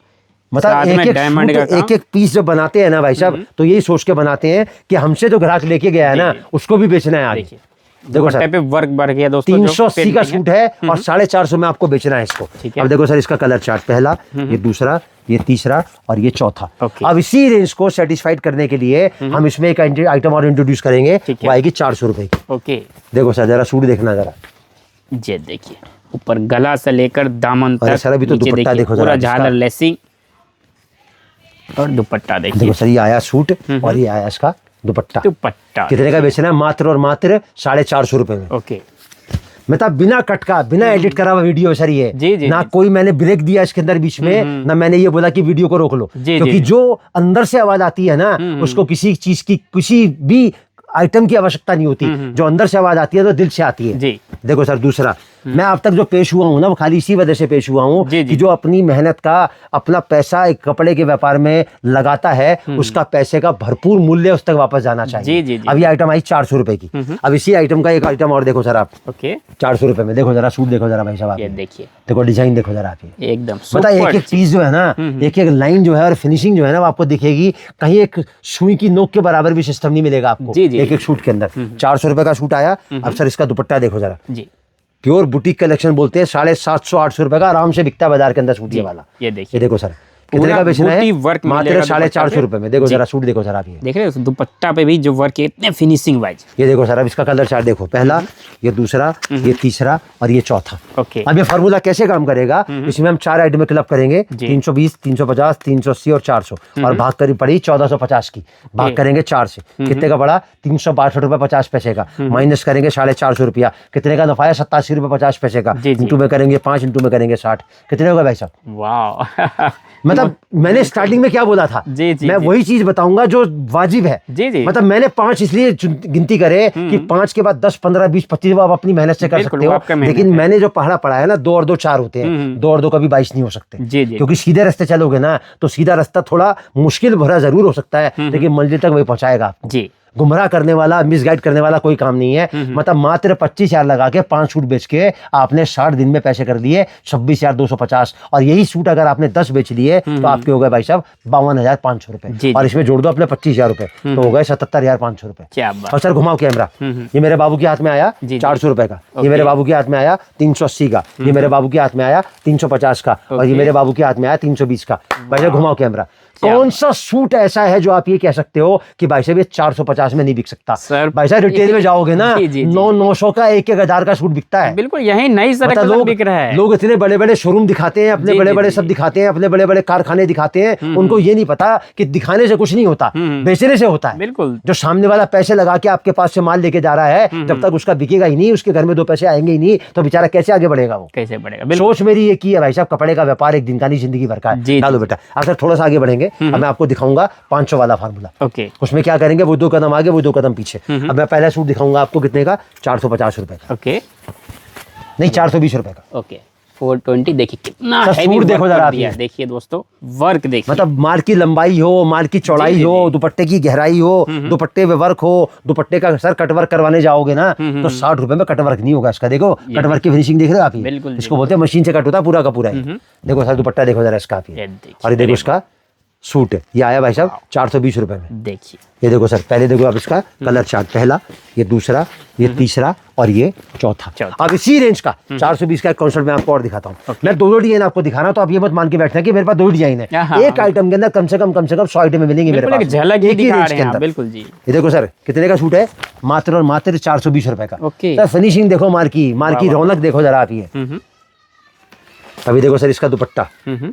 मतलब एक एक पीस जब बनाते हैं ना भाई साहब, तो यही सोच के बनाते हैं कि हमसे जो ग्राहक लेके गया है ना, उसको भी बेचना है आगे। देखो सर पे वर्क बढ़ गया दोस्तों, 380 का सूट है और 450 में आपको बेचना है इसको। अब देखो सर इसका कलर चार्ट, पहला, ये दूसरा, ये तीसरा और ये चौथा। अब इसी रेंज को सेटिस्फाइड करने के लिए हम इसमें एक आइटम और इंट्रोड्यूस करेंगे, वो आएगी 400 रुपए की। ओके, देखो सर जरा सूट देखना जरा, ये देखिए ऊपर गला से लेकर दामन तक। सर अभी तो दुपट्टा देखो पूरा झालर लेसिंग और दुपट्टा देखिए। देखो सर ये आया सूट और ये आया इसका दुपट्टा। कितने का बेचना है? मात्र और मात्र 450 रुपए में। ओके, मतलब बिना कट का, बिना एडिट करा हुआ वीडियो सर ये। जी, ना कोई मैंने ब्रेक दिया इसके अंदर बीच में, ना मैंने ये बोला कि वीडियो को रोक लो, क्योंकि जो अंदर से आवाज आती है ना, उसको किसी चीज की, किसी भी आइटम की आवश्यकता नहीं होती। जो अंदर से आवाज आती है तो दिल से आती है जी। देखो सर दूसरा, मैं अब तक जो पेश हुआ हूँ ना, वो खाली इसी वजह से पेश हुआ हूँ कि जो अपनी मेहनत का, अपना पैसा एक कपड़े के व्यापार में लगाता है, उसका पैसे का भरपूर मूल्य उस तक वापस जाना चाहिए। जी। अब ये आइटम आई 400 रुपए की। अब इसी आइटम का एक आइटम और देखो सर आप। ओके, 400 रुपए में। देखो जरा सूट देखो जरा भाई साहब, देखिए, देखो डिजाइन देखो जरा आप, एकदम मतलब एक एक चीज जो है ना, एक एक लाइन जो है और फिनिशिंग जो है ना, वो आपको दिखेगी। कहीं एक सुई की नोक के बराबर भी सिस्टम नहीं मिलेगा आपको एक एक सूट के अंदर। 400 रुपए का सूट आया। अब सर इसका दुपट्टा देखो जरा, प्योर बुटीक कलेक्शन बोलते हैं, 750-800 रुपए का आराम से बिकता है बाजार के अंदर सूट ये वाला। ये देखिए, देखो सर कितने का बेचना है? मात्र 450 रुपए में। देखो जरा सूट देखो जरा आप, ये देख रहे हो दुपट्टा पे भी जो वर्क है, इतने फिनिशिंग वाइज। ये देखो सर, अब इसका कलर चार्ट देखो, पहला, ये दूसरा, ये तीसरा और ये चौथा। ओके, अब ये फार्मूला कैसे काम करेगा? इसमें हम 4 आइटम क्लब करेंगे, 320, 350, 380 और 400, और भाग करी पड़ी 1450 की। भाग करेंगे 4 से, कितने का पड़ा? 362 रुपए 50 पैसे का। माइनस करेंगे 450 रुपया, कितने का नफा है? 87 रुपए 50 पैसे का। इंटू में करेंगे 5, इंटू में करेंगे 60, कितने होगा भाई साहब? वाह मतलब मैंने स्टार्टिंग में क्या बोला था? मैं वही चीज बताऊंगा जो वाजिब है। मतलब मैंने 5 इसलिए गिनती करे कि 5 के बाद 10, 15, 20, 25 आप अपनी मेहनत से कर सकते हो, लेकिन मैंने जो पहाड़ा पढ़ा है ना, 2 और 2 4 होते हैं, 2 और 2 कभी 22 नहीं हो सकते, क्योंकि सीधे रास्ते चलोगे ना, तो सीधा रास्ता थोड़ा मुश्किल भरा जरूर हो सकता है, लेकिन मंजिल तक वही पहुंचाएगा आपको। गुमराह करने वाला, मिसगाइड करने वाला कोई काम नहीं है। मतलब मात्र 25,000 लगा के 5 सूट बेच के आपने 60 दिन में पैसे कर लिए 26,250, और यही सूट अगर आपने 10 बेच लिए तो आपके हो गए भाई साहब 52,500 रुपए, और इसमें जोड़ दो अपने 25,000 रुपए, तो हो गए 77,500 रुपए। और सर घुमाओ कैमरा, ये मेरे बाबू के हाथ में आया 400 रुपए का, ये मेरे बाबू के हाथ में आया 380 का, ये मेरे बाबू के हाथ में आया 350 का, और ये मेरे बाबू के हाथ में आया 320 का। भाई साहब घुमाओ कैमरा, कौन सा सूट ऐसा है जो आप ये कह सकते हो कि भाई साहब ये 450 में नहीं बिक सकता? सर भाई साहब रिटेल में जाओगे ना, 900 का 1,000 का सूट बिकता है। बिल्कुल यही नई सड़क लोग बिक रहा है। लोग इतने बड़े बड़े शोरूम दिखाते हैं, अपने बड़े बड़े सब दिखाते हैं, अपने बड़े बड़े कारखाने दिखाते हैं, उनको ये नहीं पता कि दिखाने से कुछ नहीं होता, बेचने से होता है। बिल्कुल, जो सामने वाला पैसे लगा के आपके पास से माल लेके जा रहा है, जब तक उसका बिकेगा ही नहीं, उसके घर में 2 पैसे आएंगे ही नहीं, तो बेचारा कैसे आगे बढ़ेगा? वो कैसे बढ़ेगा? सोच मेरी ये की है भाई साहब, कपड़े का व्यापार एक दिन का नहीं, जिंदगी भर का है। डालो बेटा। अगर थोड़ा सा आगे बढ़ेंगे, अब मैं आपको दिखाऊंगा 500 वाला फार्मूला। ओके, उसमें क्या करेंगे? वो 2 कदम आगे, वो 2 कदम पीछे। अब मैं पहला सूट दिखाऊंगा आपको, कितने का? 450 रुपए का। ओके, नहीं 420 रुपए का। ओके, 420। देखिए कितना हैवी सूट देखो जरा, देखिए दोस्तों वर्क देखिए, मतलब माल की लंबाई हो, माल की चौड़ाई हो, दुपट्टे की गहराई हो, दुपट्टे पे वर्क हो। दुपट्टे का सर कटवर्क करवाने जाओगे ना तो 60 रुपए में कटवर्क नहीं होगा इसका। देखो कटवर्क की फिनिशिंग देख रहे हो आप? बिल्कुल, इसको बोलते हैं मशीन से कट होता है पूरा का पूरा। देखो सर दुपट्टा देखो जरा इसका, और ये देखो इसका सूट, ये आया भाई साहब 420 रुपए में। देखिए ये देखो सर, पहले देखो आप इसका कलर चार्ट, पहला, ये दूसरा, ये तीसरा और ये चौथा। अब इसी रेंज का 420 का एक कॉन्सेप्ट मैं आपको और दिखाता हूँ। मैं 2 डिजाइन आपको दिखा रहा हूँ, तो आप ये मत मान के बैठना कि मेरे पास 2 डिजाइन है। एक आइटम के अंदर कम से कम 100 आइटम मिलेंगे मेरे पास, झलक एक ही रेंज के अंदर। बिल्कुल जी, ये देखो सर कितने का सूट है? मात्र और मात्र 420 रुपए का। सर फिनिशिंग देखो, माल की रौनक देखो जरा आप। ये अभी देखो सर इसका दुपट्टा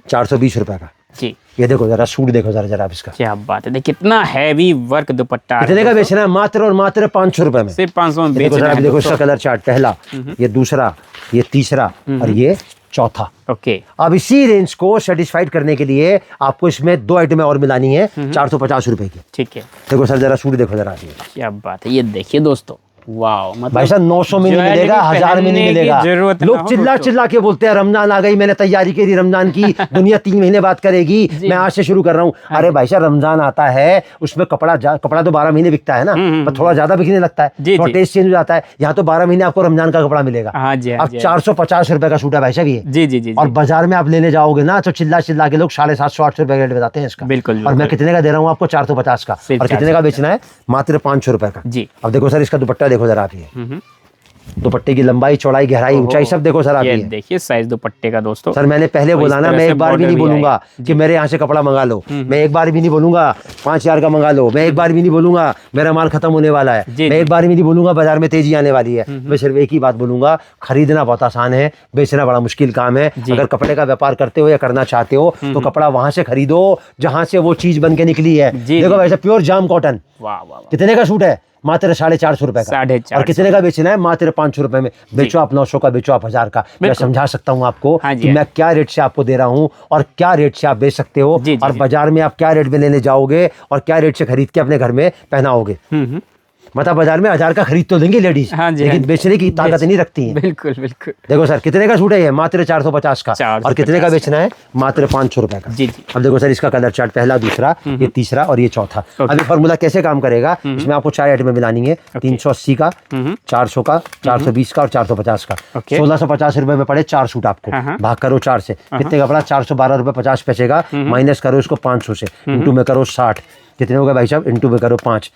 420 रुपए का जी। ये देखो जरा सूट देखो जरा आप इसका, क्या बात है, देखिए कितना हैवी वर्क दुपट्टा। कितने का बेचना है? मात्र और मात्र 500 रुपए में, सिर्फ 500 में बेचना है। देखो इसका कलर चार्ट, पहला, ये दूसरा, ये तीसरा और ये चौथा। ओके, अब इसी रेंज को सेटिस्फाइड करने के लिए आपको इसमें 2 आइटमें और मिलानी है 450 रुपए की। ठीक है, देखो सर जरा सूट देखो जरा, क्या बात है, ये देखिए दोस्तों, वाओ, मतलब भाई साहब 900 में नहीं मिलेगा, 1000 में नहीं मिलेगा। लोग चिल्ला चिल्ला के बोलते हैं रमजान आ गई, मैंने तैयारी करी रमजान की, दुनिया 3 महीने बाद करेगी, मैं आज से शुरू कर रहा हूँ। अरे भाई साहब रमजान आता है, उसमें कपड़ा तो 12 महीने बिकता है ना, पर थोड़ा ज्यादा बिकने लगता है, थोड़ा टेस्ट चेंज हो जाता है। यहाँ तो 12 महीने आपको रमजान का कपड़ा मिलेगा। अब 450 रुपए का सूट है भाई साहब ये। जी जी जी, और बाजार में आप लेने जाओगे ना तो चिल्ला चिल्ला के लोग 750-800 रुपए का रेट बताते हैं इसका। बिल्कुल, और मैं कितने का दे रहा हूँ आपको? 450 का। और कितने का बेचना है? मात्र 500 रुपए का जी। अब देखो सर इसका दुपट्टा देखो जरा आप, ये दुपट्टे की लंबाई, चौड़ाई, गहराई, ऊंचाई सब देखो सर आप। ये देखिए साइज दुपट्टे का दोस्तों। सर मैंने पहले बोला ना, मैं एक बार भी नहीं बोलूंगा कि मेरे यहाँ से कपड़ा मंगा लो, मैं एक बार भी नहीं बोलूंगा 5000 का मंगा लो, मैं एक बार भी नहीं बोलूंगा मेरा माल खत्म होने वाला है, मैं एक बार भी नहीं बोलूंगा बाजार में तेजी आने वाली है। मैं सिर्फ एक ही बात बोलूंगा, खरीदना बहुत आसान है, बेचना बड़ा मुश्किल काम है। अगर कपड़े का व्यापार करते हो या करना चाहते हो तो कपड़ा वहां से खरीदो जहां से वो चीज बन के निकली है। देखो वैसे प्योर जाम कॉटन, कितने का सूट है? मात्र 450 रुपए का। और कितने का बेचना है? मात्र 500 रुपए में। बेचो आप 900 का, बेचो आप 1000 का। मैं समझा सकता हूँ आपको कि मैं क्या रेट से आपको दे रहा हूँ और क्या रेट से आप बेच सकते हो, और बाजार में आप क्या रेट में लेने जाओगे और क्या रेट से खरीद के अपने घर में पहनाओगे। मतलब बाजार में 1000 का खरीद तो देंगे लेडीज, लेकिन बेचने की ताकत नहीं रखती है। बिल्कुल बिल्कुल। देखो सर कितने का सूट है ये? मात्र 450 का। और कितने का बेचना है? मात्र 500 रुपए का। अब देखो सर इसका कलर चार्ट, पहला, दूसरा, ये तीसरा और ये चौथा। अब ये फॉर्मूला कैसे काम करेगा? इसमें आपको 4 आइटमें मिलानी है, 380 का, 400 का, 420 का और 450 का। 1650 रुपए में पड़े 4 सूट आपको। भाग करो 4 से, कितने का पड़ा? 412 रुपए 50 पैसे का। माइनस करो इसको 500 से, इंटू में करो 60, कितने हो गए भाई साहब? इंटू में करो 5।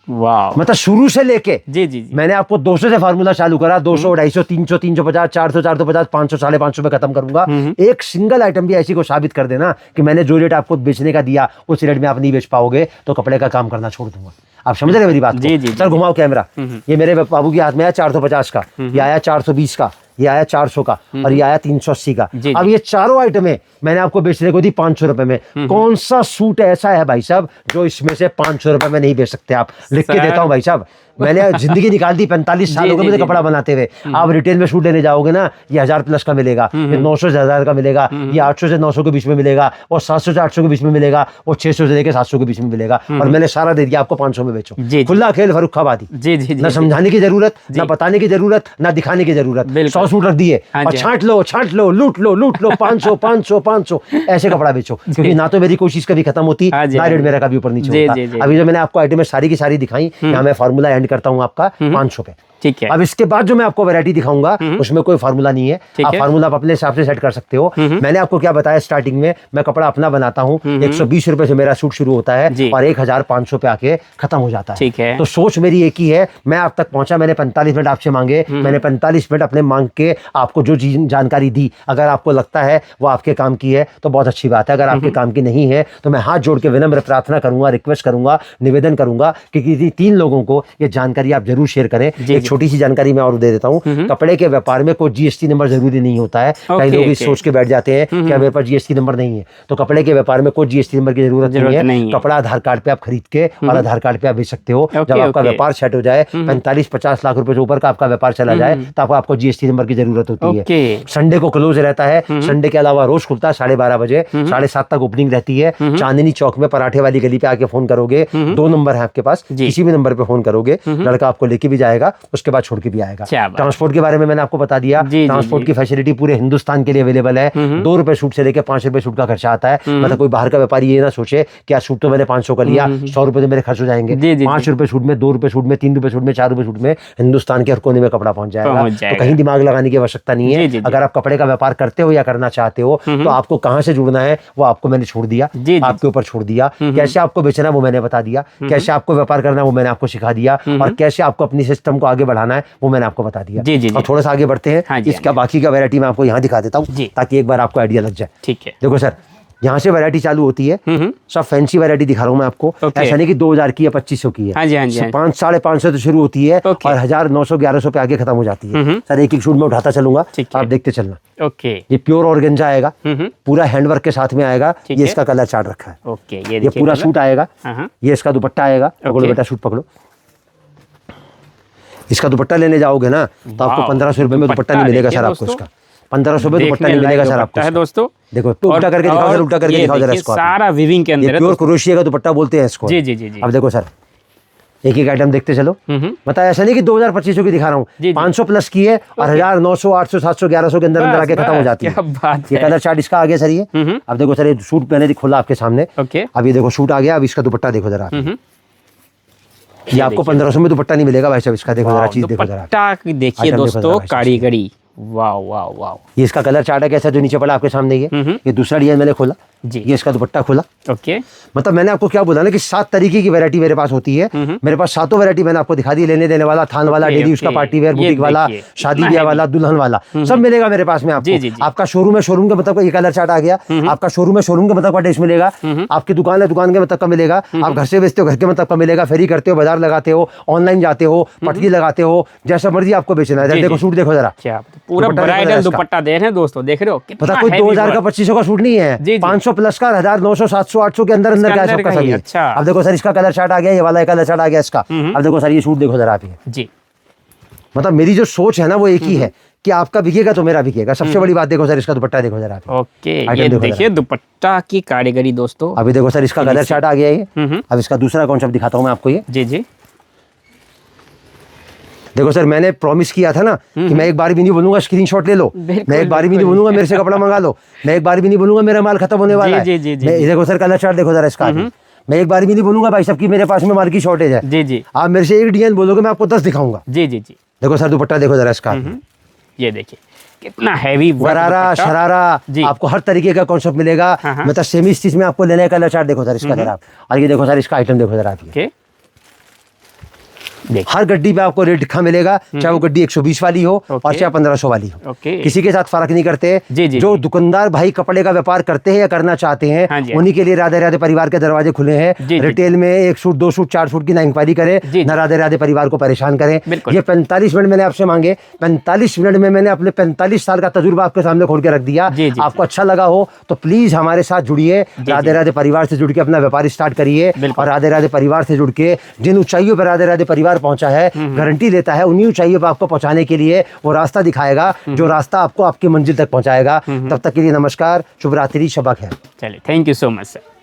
वाह, मतलब शुरू से लेके जी मैंने आपको 200 से फार्मूला चालू करा, 200, 250, 300, 350, 400, 450, 500, 550 में खत्म करूंगा। एक सिंगल आइटम भी ऐसी को साबित कर देना कि मैंने जो रेट आपको बेचने का दिया उस रेट में आप नहीं बेच पाओगे तो कपड़े का काम करना छोड़ दूंगा। आप समझ रहे मेरी बात? जी। सर घुमाओ कैमरा, ये मेरे बाबू के हाथ में आया 450 का, ये आया 420 का, ये आया 400 का और ये आया 380 का। अब ये चारों आइटमें मैंने आपको बेचने को दी 500 रुपए में। कौन सा सूट ऐसा है भाई साहब जो इसमें से 500 रुपए में नहीं बेच सकते आप? लिख के देता हूँ भाई साहब, मैंने जिंदगी निकाल दी, 45 साल हो गए मुझे कपड़ा बनाते हुए। आप रिटेल में सूट लेने जाओगे ना, ये 1000 प्लस का मिलेगा, ये 900 से 1000 का मिलेगा, ये 800 से 900 के बीच में मिलेगा, और 700 से 800 के बीच में मिलेगा, और 600 से लेकर 700 के बीच में मिलेगा। और मैंने सारा दे दिया आपको 500 में बेचो। खुला खेल फर्रुखाबादी, ना समझाने की जरूरत, ना बताने की जरूरत, ना दिखाने की जरूरत। 100 सूट रख दिए और छांट लो, लूट लो 500 500 500 ऐसे कपड़ा बेचो। क्योंकि ना तो मेरी कोशिश कभी खत्म होती, ना रेट मेरा कभी ऊपर नीचे होता। अभी जो मैंने आपको आइटमें सारी की सारी दिखाई, यहाँ मैं फार्मूला एंड करता हूँ आपका 500 पे। ठीक है। अब इसके बाद जो मैं आपको वैरायटी दिखाऊंगा उसमें कोई फार्मूला नहीं है, आप फार्मूला अपने हिसाब से सेट कर सकते हो। मैंने आपको क्या बताया स्टार्टिंग में, मैं कपड़ा अपना बनाता हूँ, 120 रुपए से मेरा सूट शुरू होता है और 1500 पे आके खत्म हो जाता है। ठीक है। तो सोच मेरी एक ही है, मैं आप तक पहुंचा, मैंने 45 मिनट आपसे मांगे, मैंने 45 मिनट अपने मांग के आपको जो जानकारी दी, अगर आपको लगता है वो आपके काम की है तो बहुत अच्छी बात है। अगर आपके काम की नहीं है तो मैं हाथ जोड़ के विनम्र प्रार्थना करूंगा, रिक्वेस्ट करूंगा, निवेदन करूंगा कि किसी 3 लोगों को ये जानकारी आप जरूर शेयर करें। छोटी सी जानकारी मैं और दे देता हूँ, कपड़े के व्यापार में कोई जीएसटी नंबर जरूरी नहीं होता है। कई लोग इस सोच के बैठ जाते हैं कि मेरे पास जीएसटी नंबर नहीं है, तो कपड़े के व्यापार में कोई जीएसटी नंबर की जरूरत नहीं है। कपड़ा आधार कार्ड पे आप खरीद के और आधार कार्ड पे आप बेच सकते हो। जब आपका व्यापार सेट हो जाए, 45-50 लाख रुपए से ऊपर का आपका व्यापार चला जाए, तब आपको जीएसटी नंबर की जरूरत होती है। संडे को क्लोज रहता है, संडे के अलावा रोज खुलता है 12:30 बजे, 7:30 तक ओपनिंग रहती है। चांदनी चौक में पराठे वाली गली पे आके फोन करोगे, 2 नंबर है आपके पास, किसी भी नंबर पे फोन करोगे, लड़का आपको लेके भी जाएगा, उसके बाद छोड़ के भी आएगा। ट्रांसपोर्ट के बारे में मैंने आपको बता दिया, ट्रांसपोर्ट की फैसिलिटी पूरे हिंदुस्तान के लिए अवेलेबल है। 2 रुपए सूट से लेकर 5 रुपए सूट का खर्चा आता है। मतलब कोई बाहर का व्यापारी ये ना सोचे क्या सूट तो मैंने 500 का लिया, 100 रुपए तो मेरे खर्च हो जाएंगे। 5 रुपए सूट में, 2 रुपए सूट में, 3 रुपए सूट में, 4 रुपए सूट में हिंदुस्तान के हर कोने में कपड़ा पहुंच जाएगा। तो कहीं दिमाग लगाने की आवश्यकता नहीं है। अगर आप कपड़े का व्यापार करते हो या करना चाहते हो तो आपको कहां से जुड़ना है वो आपको मैंने छोड़ दिया, आपके ऊपर छोड़ दिया। कैसे आपको बेचना वो मैंने बता दिया, कैसे आपको व्यापार करना वो मैंने आपको सिखा दिया, और कैसे आपको अपनी सिस्टम को आगे बढ़ाना है वो मैंने आपको बता दिया। और थोड़ा सा आगे बढ़ते हैं, इसका बाकी का वैरायटी मैं आपको यहाँ दिखा देता हूँ ताकि एक बार आपको आइडिया लग जाए। ठीक है। देखो सर, यहाँ से वैरायटी चालू होती है, सब फैंसी वैरायटी दिखा रहा हूँ मैं आपको। ऐसा नहीं कि 2000 की या 2500 की है, 500-550 तो शुरू होती है और 1000, 900, 1100 पे आगे खत्म हो जाती है। सर एक सूट में उठाता चलूंगा, आप देखते चलना। ये प्योर ऑर्गेन्जा आएगा, पूरा हैंडवर्क के साथ में आएगा। ये इसका कलर चार्ट रखा है। ये पूरा सूट आएगा, ये इसका दुपट्टा आएगा। पकड़ो बेटा, सूट पकड़ो। इसका दुपट्टा लेने जाओगे ना तो आपको 1500 रुपए में दुपट्टा नहीं मिलेगा सर, आपको इसका 1500 में दुपट्टा नहीं मिलेगा सर आपको। है दोस्तों, देखो तो उल्टा करके दिखाओ सर, उल्टा करके दिखाओ जरा इसको। सारा वीविंग के अंदर है, प्योर क्रोशिया का दुपट्टा बोलते हैं इसको। जी जी जी जी। अब देखो सर, एक एक आइटम देखते चलो। मतलब ऐसा नहीं कि 2000-2500 की दिखा रहा हूँ, 500 प्लस की है और 1000, 900, 800, 700, 1100 के अंदर अंदर आके खत्म हो जाती है। क्या बात ये कलर चार्ट इसका आ गया सर ये। अब देखो सर, ये सूट मैंने खोला आपके सामने। ओके, अब ये देखो सूट आ गया। अब इसका दुपट्टा देखो जरा, ये आपको 1500 में दुपट्टा नहीं मिलेगा भाई साहब। इसका देखो जरा, चीज देखो जरा, दुपट्टा देखिए दोस्तों, कारीगरी, वाह वाह वाह। ये इसका कलर चार्ट है कैसा, जो नीचे पड़ा आपके सामने ये दूसरा डिजाइन मैंने खोला जी। ये इसका दुपट्टा खोला। ओके, मतलब मैंने आपको क्या बोला ना कि 7 तरीके की वैरायटी मेरे पास होती है। मेरे पास 7 वैरायटी मैंने आपको दिखा दी, लेने देने वाला, थान वाला, डेली उसका, पार्टी वेयर, बुटीक वाला, शादी ब्याह वाला, दुल्हन वाला, सब मिलेगा मेरे पास में आपको। आपका शोरूम है, शोरूम का मतलब ये कलर चार्ट आ गया। आपका शोरूम है, शोरूम का मतलब का ड्रेस मिलेगा। आपकी दुकान है, दुकान के मतलब का मिलेगा। आप घर से बेचते हो, घर के मतलब का मिलेगा। फेरी करते हो, बाजार लगाते हो, ऑनलाइन जाते हो, पटकी लगाते हो, जैसा मर्जी आपको बेचना है। देखो सूट देखो जरा, पूरा ब्राइडल दुपट्टा दे रहे हैं दोस्तों, देख रहे हो पता कोई 2000 का 2500 का सूट नहीं है, 500 प्लस का, 1000, 900, 700, 800 के अंदर अंदर का सबका सभी। अच्छा, अब देखो सर, इसका कलर चार्ट आ गया, ये वाला कलर चार्ट आ गया इसका। अब देखो सर, ये सूट देखो जरा आप ये जी। मतलब मेरी जो सोच है ना वो एक ही है कि आपका बिकेगा तो मेरा बिकेगा। सबसे बड़ी बात देखो सर, इसका दुपट्टा देखो जरा। ओके, ये देखिए दुपट्टा की कारीगरी दोस्तों। अभी देखो सर, इसका कलर चार्ट आ गया ये। अब इसका दूसरा कॉन्सेप्ट दिखाता हूँ मैं आपको ये। जी जी, देखो सर, मैंने प्रॉमिस किया था ना कि मैं एक बार भी नहीं बोलूंगा स्क्रीनशॉट ले लो, मैं एक बार भी नहीं बोलूंगा मेरे से कपड़ा मंगा लो, मैं एक बार भी नहीं बोलूंगा मेरा माल खत्म होने वाला है। देखो सर, कलर चार्ट देखो जरा इसका। मैं एक बार भी नहीं बोलूंगा भाई साहब की मेरे पास में माल की शॉर्टेज है। जी जी, आप मेरे से एक डिजाइन बोलोगे, मैं आपको 10 दिखाऊंगा। जी जी जी। देखो सर, दुपट्टा देखो जरा इसका। ये देखिए कितना हैवी, गरारा शरारा, आपको हर तरीके का कॉन्सेप्ट मिलेगा। मतलब सेमी स्टिच में आपको लेने का कलर चार्ट देखो सर इसका जरा। और ये देखो सर, इसका आइटम देखो जरा आप। हर गड्डी पे आपको रेट लिखा मिलेगा, चाहे वो गड्डी 120 वाली हो और चाहे 1500 वाली हो। किसी के साथ फर्क नहीं करते। जो दुकानदार भाई कपड़े का व्यापार करते हैं या करना चाहते हैं, उन्हीं के लिए राधे राधे परिवार के दरवाजे खुले हैं। रिटेल में 1 सूट, 2 सूट, 4 सूट की ना इंक्वायरी करें, ना राधे राधे परिवार को परेशान करें। ये 45 मिनट मैंने आपसे मांगे, 45 मिनट में मैंने अपने 45 साल का तजुर्बा आपके सामने खोल के रख दिया। आपको अच्छा लगा हो तो प्लीज हमारे साथ जुड़िए, राधे राधे परिवार से जुड़ के अपना व्यापार स्टार्ट करिए। और राधे राधे परिवार से जुड़ के जिन ऊंचाइयों पर राधे राधे परिवार पहुंचा है, गारंटी लेता है उन्हीं ऊंचाइयों पर आपको पहुंचाने के लिए वो रास्ता दिखाएगा, जो रास्ता आपको आपकी मंजिल तक पहुंचाएगा। तब तक के लिए नमस्कार, शुभ रात्रि, शबा खैर। चलिए, thank you so much sir.